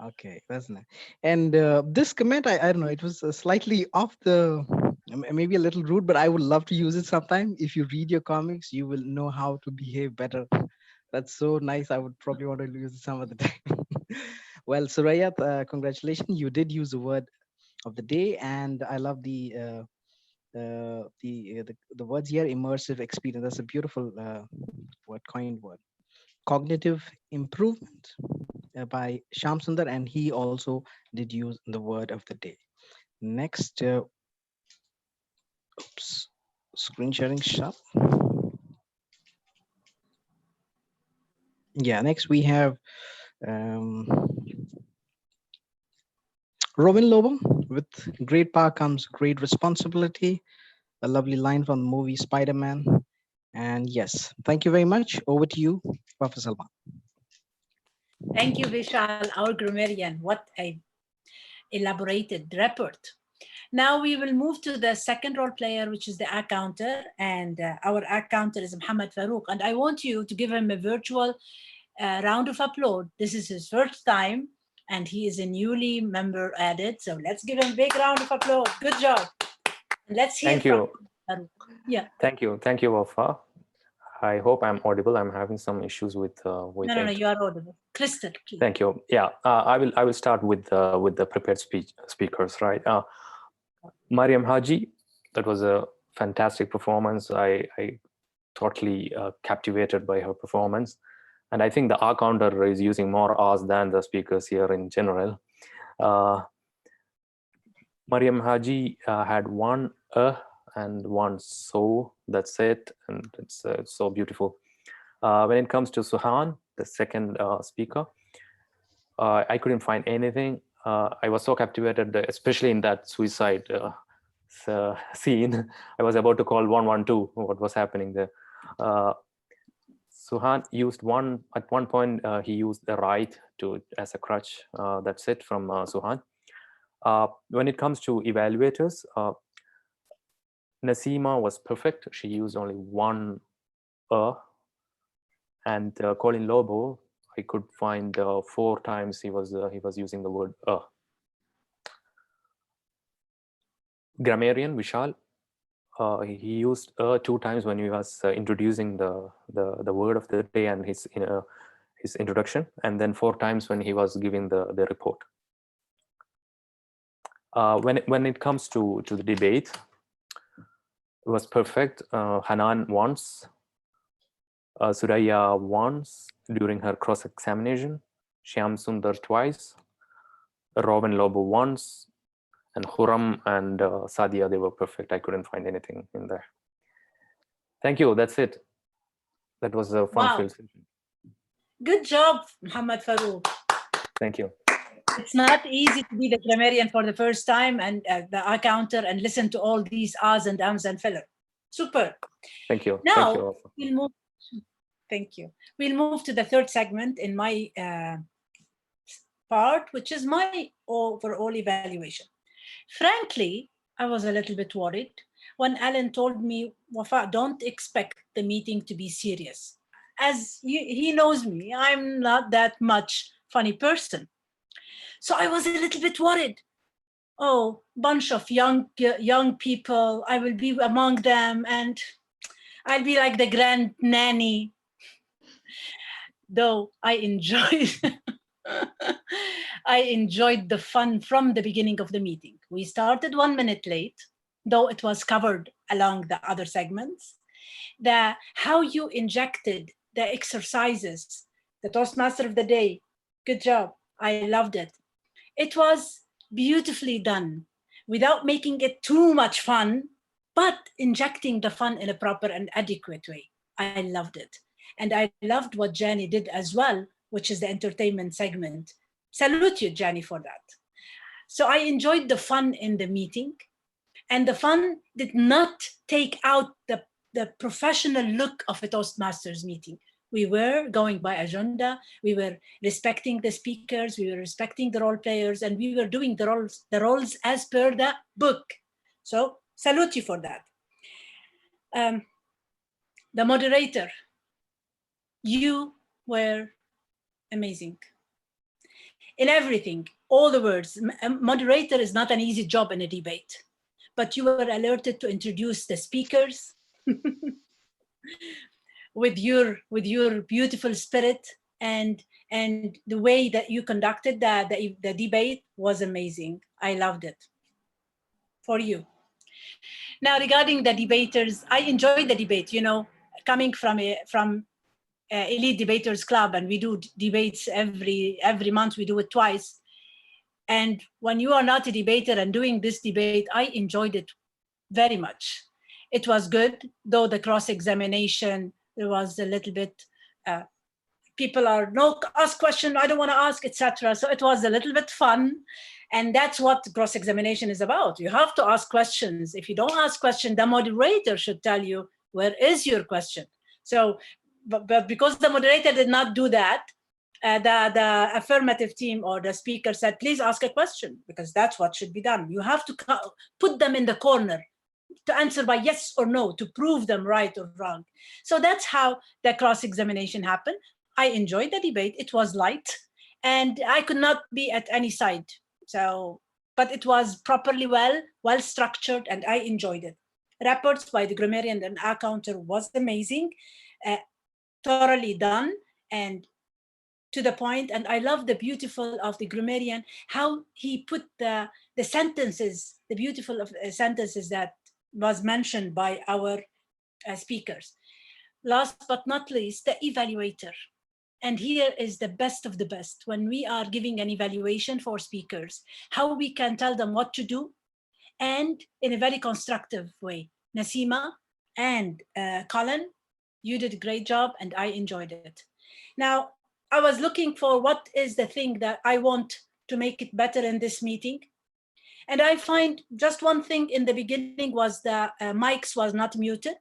Okay, that's nice. And this comment, I don't know, it was slightly off the, maybe a little rude, but I would love to use it sometime. If you read your comics, you will know how to behave better. That's so nice. I would probably want to use it some other time. Well, Suraya, congratulations. You did use the word of the day, and I love the words here. Immersive experience. That's a beautiful word, coined word. Cognitive improvement by Sham Sundar, and he also did use the word of the day. Next, oops, screen sharing shut. Yeah, next we have Robin Lobo, with great power comes great responsibility. A lovely line from the movie Spider-Man. And yes, thank you very much. Over to you, Professor Salman. Thank you, Vishal, our grammarian. What a elaborated report. Now we will move to the second role player, which is the act counter. And our act counter is Muhammad Farouk. And I want you to give him a virtual round of applause. This is his first time, and he is a newly member added. So let's give him a big round of applause. Good job. Let's hear Thank you. Farouk. Yeah. Thank you, Wafa. I hope I'm audible. I'm having some issues with No, you are audible. Crystal, please. Thank you. Yeah, I will start with the prepared speakers, right? Mariam Haji, that was a fantastic performance. I totally captivated by her performance, and I think the R counter is using more R's than the speakers here in general. Mariam Haji had one and one so. That's it, and it's so beautiful. When it comes to Suhan, the second speaker, I couldn't find anything. I was so captivated, especially in that suicide scene. I was about to call 112. What was happening there? Suhan used at one point. He used the right as a crutch. That's it from Suhan. When it comes to evaluators, Nasima was perfect. She used only one and Colin Lobo, I could find 4 times he was using the word Grammarian Vishal, he used 2 times when he was introducing the word of the day and his introduction, and then 4 times when he was giving the report. When it comes to the debate, it was perfect. Hanan once, Suraya once during her cross-examination, Shyam Sundar twice, Robin Lobo once, and Huram and Sadia, they were perfect. I couldn't find anything in there. Thank you. That's it. That was a fun-filled session. Good job, Muhammad Farouk. Thank you. It's not easy to be the grammarian for the first time and the counter and listen to all these ahs and ums and filler. Super. Thank you. Now, Thank you also. we'll move. Thank you. We'll move to the third segment in my part, which is my overall evaluation. Frankly, I was a little bit worried when Alan told me, Wafa, don't expect the meeting to be serious. As he knows me, I'm not that much funny person. So I was a little bit worried. Oh, bunch of young people, I will be among them and I'll be like the grand nanny. Though I enjoyed I enjoyed the fun from the beginning of the meeting. We started 1 minute late, though it was covered along the other segments. How you injected the exercises, the Toastmaster of the day, good job. I loved it. It was beautifully done without making it too much fun, but injecting the fun in a proper and adequate way. I loved it. And I loved what Jani did as well, which is the entertainment segment. Salute you, Jani, for that. So I enjoyed the fun in the meeting, and the fun did not take out the professional look of a Toastmasters meeting. We were going by agenda, we were respecting the speakers, we were respecting the role players, and we were doing the roles as per the book. So salute you for that. The moderator, you were amazing. In everything, all the words. A moderator is not an easy job in a debate, but you were alerted to introduce the speakers with your beautiful spirit, and the way that you conducted the debate was amazing. I loved it for you. Now, regarding the debaters, I enjoyed the debate, you know, coming from Elite Debaters Club, and we do debates every month. We do it twice. And when you are not a debater and doing this debate, I enjoyed it very much. It was good, though the cross-examination, there was a little bit, people are, no, ask question, I don't want to ask, etc. So it was a little bit fun. And that's what cross-examination is about. You have to ask questions. If you don't ask questions, the moderator should tell you, where is your question? So, but because the moderator did not do that, the affirmative team or the speaker said, please ask a question, because that's what should be done. You have to put them in the corner to answer by yes or no, to prove them right or wrong. So that's how the cross-examination happened. I enjoyed the debate. It was light, and I could not be at any side. So, but it was properly well structured, and I enjoyed it. Reports by the grammarian and our counter was amazing, thoroughly done and to the point. And I love the beautiful of the grammarian, how he put the sentences, the beautiful of sentences that was mentioned by our speakers. Last but not least, the evaluator. And here is the best of the best. When we are giving an evaluation for speakers, how we can tell them what to do, and in a very constructive way. Nasima and Colin, you did a great job, and I enjoyed it. Now, I was looking for what is the thing that I want to make it better in this meeting. And I find just one thing in the beginning was the mics was not muted,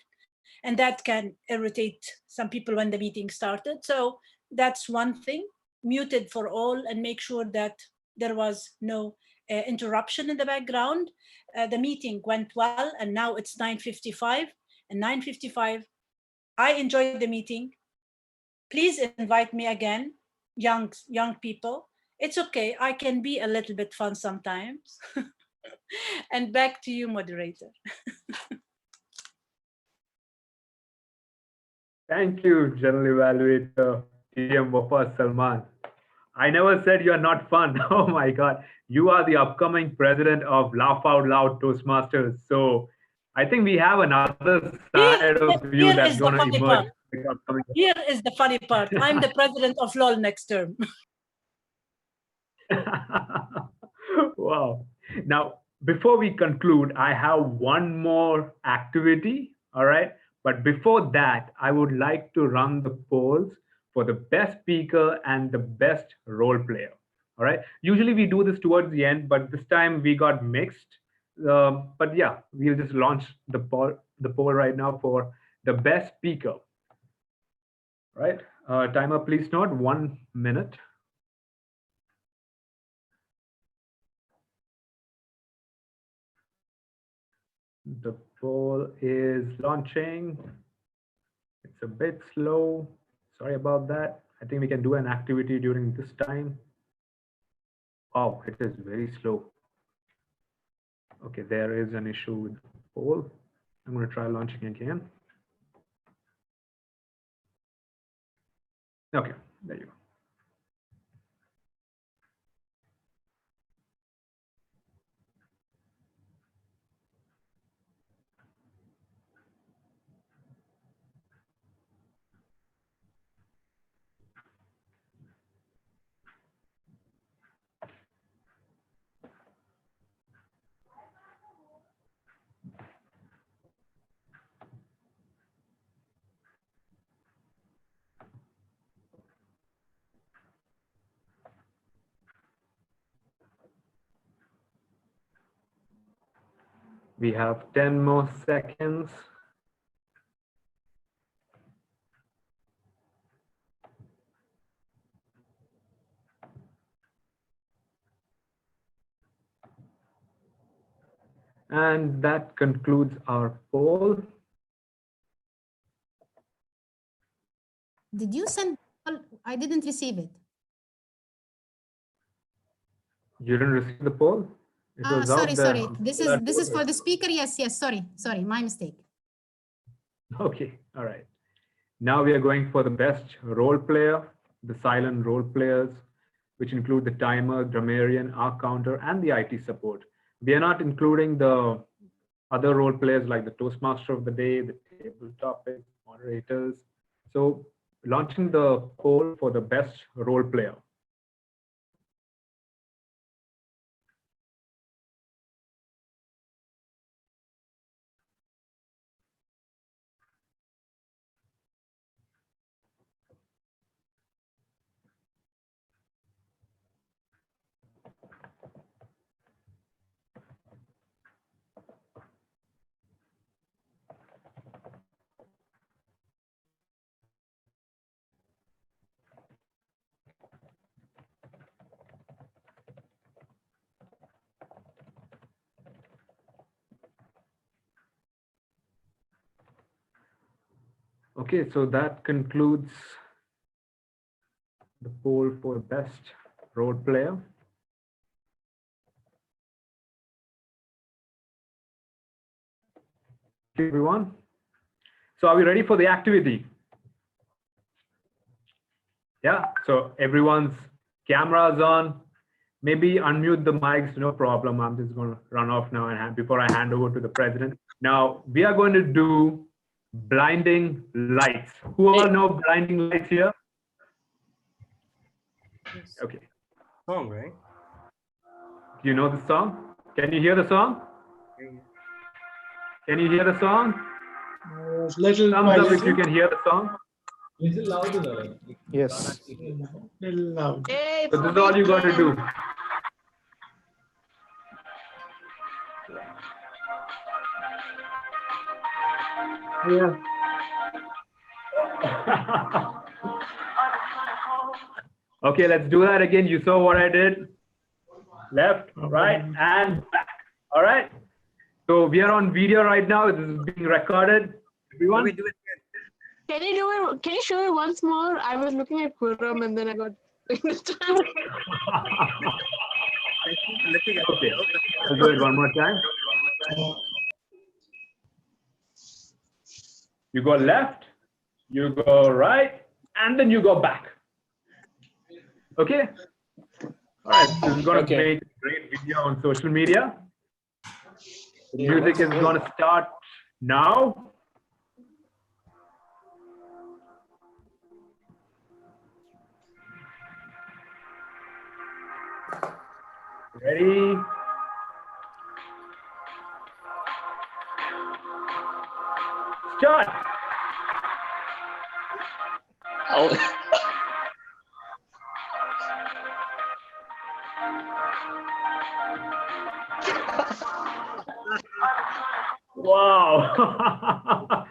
and that can irritate some people when the meeting started. So that's one thing, muted for all, and make sure that there was no interruption in the background. The meeting went well, and now it's 9:55, and 9:55, I enjoyed the meeting. Please invite me again, young people. It's okay, I can be a little bit fun sometimes. And back to you, moderator. Thank you, General Evaluator TM Wafa Salman. I never said you're not fun. Oh my God. You are the upcoming president of Laugh Out Loud Toastmasters. So I think we have another side of you that's going to emerge. Here is the funny part. I'm the president of LOL next term. Wow. Now, before we conclude, I have one more activity. All right. But before that, I would like to run the polls for the best speaker and the best role player. All right. Usually we do this towards the end, but this time we got mixed. But yeah, we'll just launch the poll right now for the best speaker. Right. Timer, please note 1 minute. The poll is launching. It's a bit slow. Sorry about that. I think we can do an activity during this time. Oh, it is very slow. Okay, there is an issue with the poll. I'm going to try launching again. Okay, there you go. We have 10 more seconds. And that concludes our poll. Did you send? I didn't receive it. You didn't receive the poll? It was Sorry, out there. sorry. This is for the speaker. Yes, yes. Sorry, my mistake. Okay, all right. Now we are going for the best role player, the silent role players, which include the timer, grammarian, arc counter, and the IT support. We are not including the other role players like the Toastmaster of the day, the table topics, moderators. So launching the poll for the best role player. Okay, so that concludes the poll for best role player. Thank you, everyone. So are we ready for the activity? Yeah, so everyone's camera's on. Maybe unmute the mics, no problem. I'm just going to run off now and before I hand over to the president. Now we are going to do blinding lights. Who all know blinding lights here? Okay. Song, right? Do you know the song? Can you hear the song? Can you hear the song? Little Thumbs up if you can hear the song. Little louder. Yes. Little loud. So this is all you got to do. Yeah. Okay, let's do that again. You saw what I did. Left, right, and back. All right. So we are on video right now. This is being recorded. Everyone. Can you do it? Can you show it once more? I was looking at Kuram and then I got. Okay, I'll do it one more time. You go left, you go right, and then you go back. Okay? All right, this is going to make a great video on social media. The music is going to start now. Ready? Start. Oh. Wow.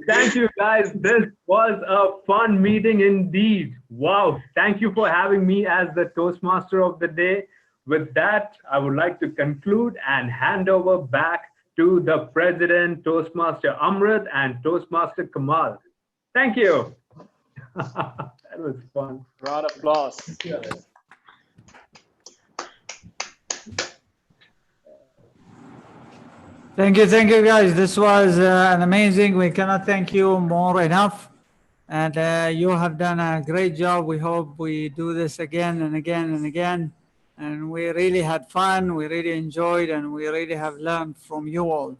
Thank you, guys. This was a fun meeting indeed. Wow. Thank you for having me as the Toastmaster of the day. With that, I would like to conclude and hand over back to the President, Toastmaster Amrit and Toastmaster Kamal. Thank you. That was fun. Round of applause. Thank you, guys. This was an amazing. We cannot thank you more enough. And you have done a great job. We hope we do this again and again and again. And we really had fun. We really enjoyed, and we really have learned from you all.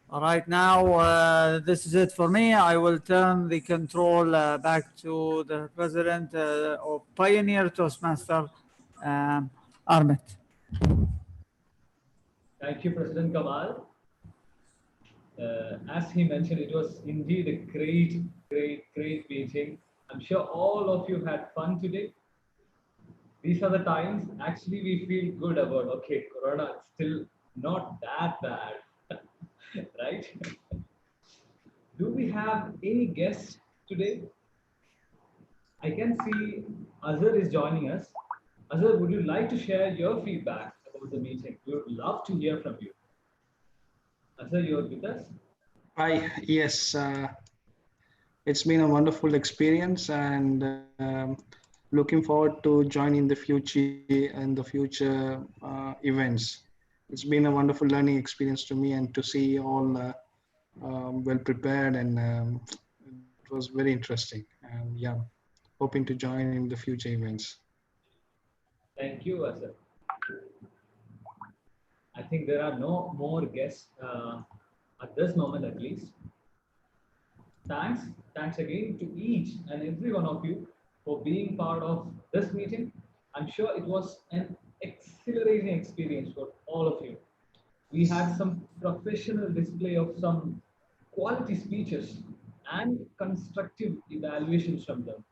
All right, now this is it for me. I will turn the control back to the president of Pioneer Toastmaster, Armit. Thank you, President Kamal. As he mentioned, it was indeed a great meeting. I'm sure all of you had fun today. These are the times actually we feel good about, okay, Corona is still not that bad, right? Do we have any guests today? I can see Azhar is joining us. Azhar, would you like to share your feedback about the meeting? We would love to hear from you. Azhar, you're with us? Hi, yes. It's been a wonderful experience, and looking forward to joining the future events. It's been a wonderful learning experience to me, and to see all well prepared, and it was very interesting. And yeah, hoping to join in the future events. Thank you, Azhar. I think there are no more guests at this moment, at least. Thanks again to each and every one of you for being part of this meeting. I'm sure it was an exhilarating experience for all of you. We had some professional display of some quality speeches and constructive evaluations from them.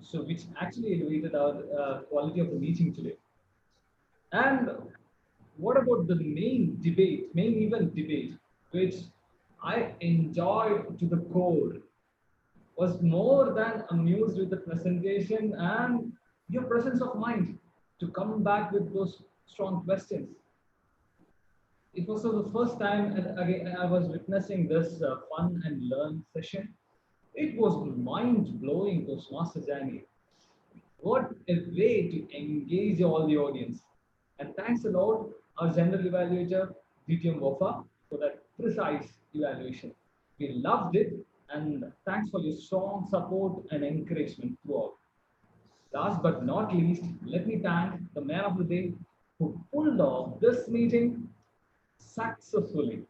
So which actually elevated our quality of the meeting today. And what about the main event debate, which I enjoyed to the core, was more than amused with the presentation and your presence of mind to come back with those strong questions. It was the first time again I was witnessing this fun and learn session. It was mind-blowing, Toastmaster Jani. What a way to engage all the audience. And thanks a lot, our general evaluator, DTM Wafa, for that precise evaluation. We loved it, and thanks for your strong support and encouragement throughout. Last but not least, let me thank the man of the day who pulled off this meeting successfully,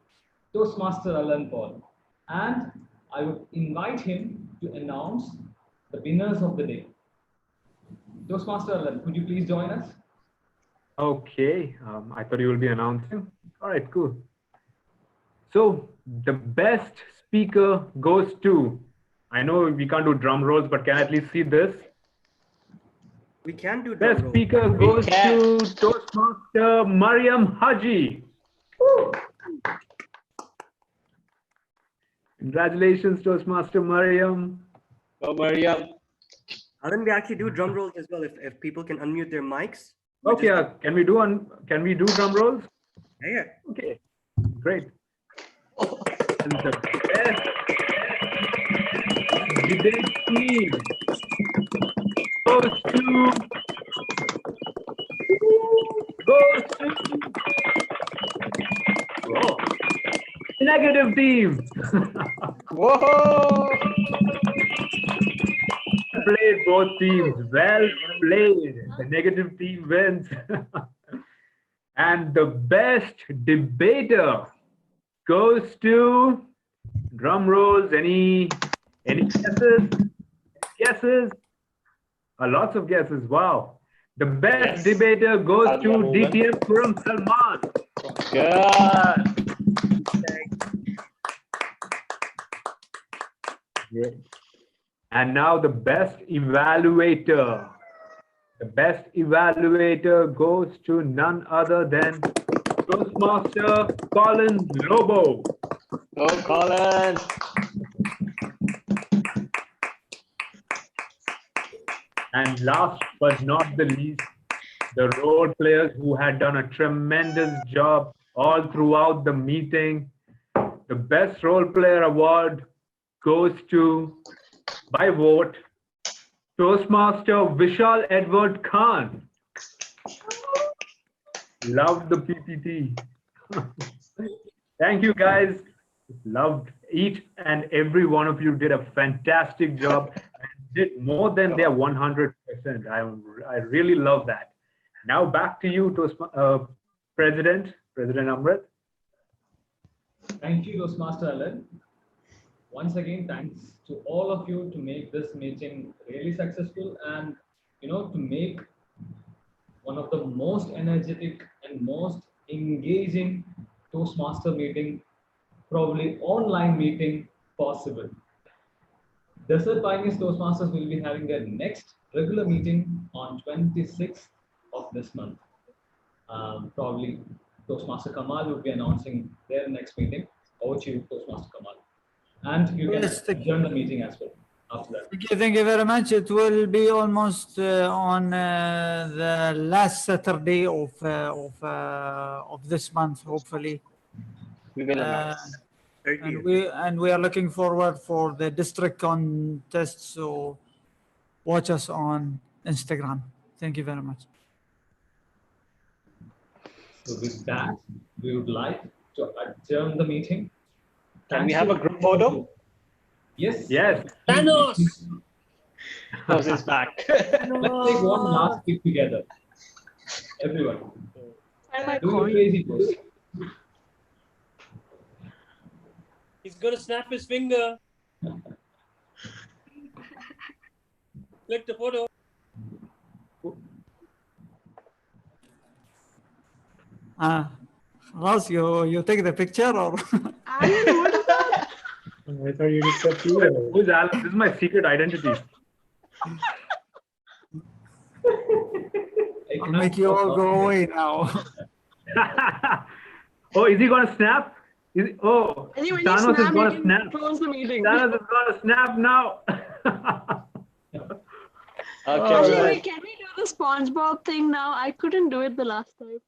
Toastmaster Alan Paul. And I would invite him to announce the winners of the day. Toastmaster Alan, could you please join us? Okay, I thought you will be announcing. All right, cool. So the best speaker goes to, I know we can't do drum rolls, but can I at least see this? We can do best speaker goes to Toastmaster Mariam Haji. Woo! Congratulations, Toastmaster Mariam. Oh, Mariam. Alan, we actually do drum rolls as well if people can unmute their mics. Okay, can we do drum rolls? Yeah. Okay, great. And the best debate team goes to negative team. Whoa! Played both teams. Well played. The negative team wins. And the best debater goes to, drum rolls. Any guesses? Guesses? Lots of guesses. Wow. The best debater goes to DTM Kuram Salman. Good. Great. And now the best evaluator. The best evaluator goes to none other than Toastmaster Colin Lobo. Go, Colin. And last but not the least, the role players who had done a tremendous job all throughout the meeting. The best role player award goes to, by vote, Toastmaster Vishal Edward Khan. Love the PPT. Thank you guys. Loved each and every one of you did a fantastic job and did more than their 100%. I really love that. Now back to you, President Amrit. Thank you, Toastmaster Alan. Once again, thanks to all of you to make this meeting really successful and, to make one of the most energetic and most engaging Toastmaster meeting, probably online meeting possible. Desert Pioneers Toastmasters will be having their next regular meeting on 26th of this month. Probably Toastmaster Kamal will be announcing their next meeting. Over to you, Toastmaster Kamal. And you can adjourn the meeting as well after that. Thank you very much. It will be almost on the last Saturday of this month, hopefully. We will announce. And we are looking forward for the district contest. So watch us on Instagram. Thank you very much. So with that, we would like to adjourn the meeting. Can we have a group photo? Yes. Yes. Thanos! Thanos is back. Let's take one last pic together. Everyone. Do the crazy pose. He's gonna snap his finger. Click the photo. Ross, you take the picture or? I thought you did that too. Who's Alan? This is my secret identity. I'll make you all go away now. Oh, is he gonna snap? Anyway, Thanos is gonna snap. Close the meeting. Thanos is gonna snap now. Actually, wait, can we do the SpongeBob thing now? I couldn't do it the last time.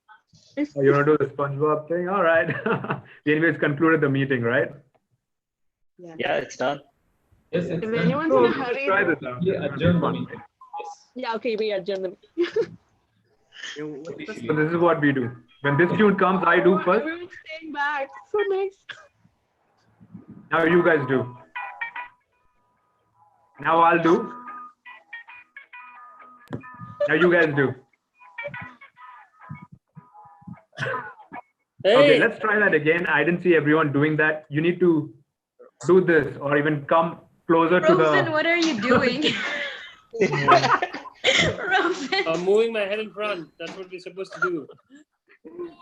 Oh, you want to do the SpongeBob thing? All right. Anyways, concluded the meeting, right? Yeah, it's done. Yes, If anyone's in a hurry, Try this out. Adjourn the meeting. yeah, okay, we adjourn the meeting. So this is what we do. When this tune comes, I do first. Everyone's staying back. So nice. Now you guys do. Now I'll do. Now you guys do. Hey. Okay, let's try that again. I didn't see everyone doing that. You need to do this or even come closer to the... Rosen, what are you doing? Rosen. I'm moving my head in front. That's what we're supposed to do.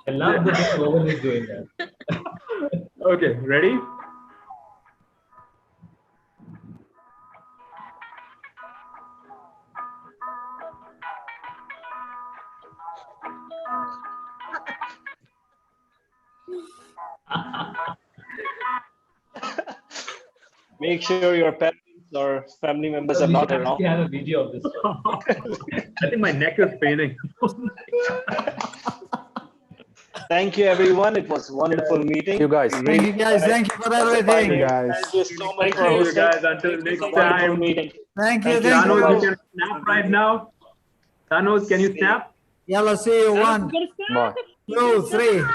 I love that Rosen is doing that. Okay, ready? Make sure your parents or family members are not around. We have a video of this. I think my neck is paining. Thank you, everyone. It was a wonderful meeting. You guys. Thank you guys. Thank you for everything, guys. Thank you so much Thank for you hosting. guys. Until next Wonderful time. meeting. Thank you. Thanos, you can snap right now. Thanos, can you snap? Yalla, see you. 1, 2, 3.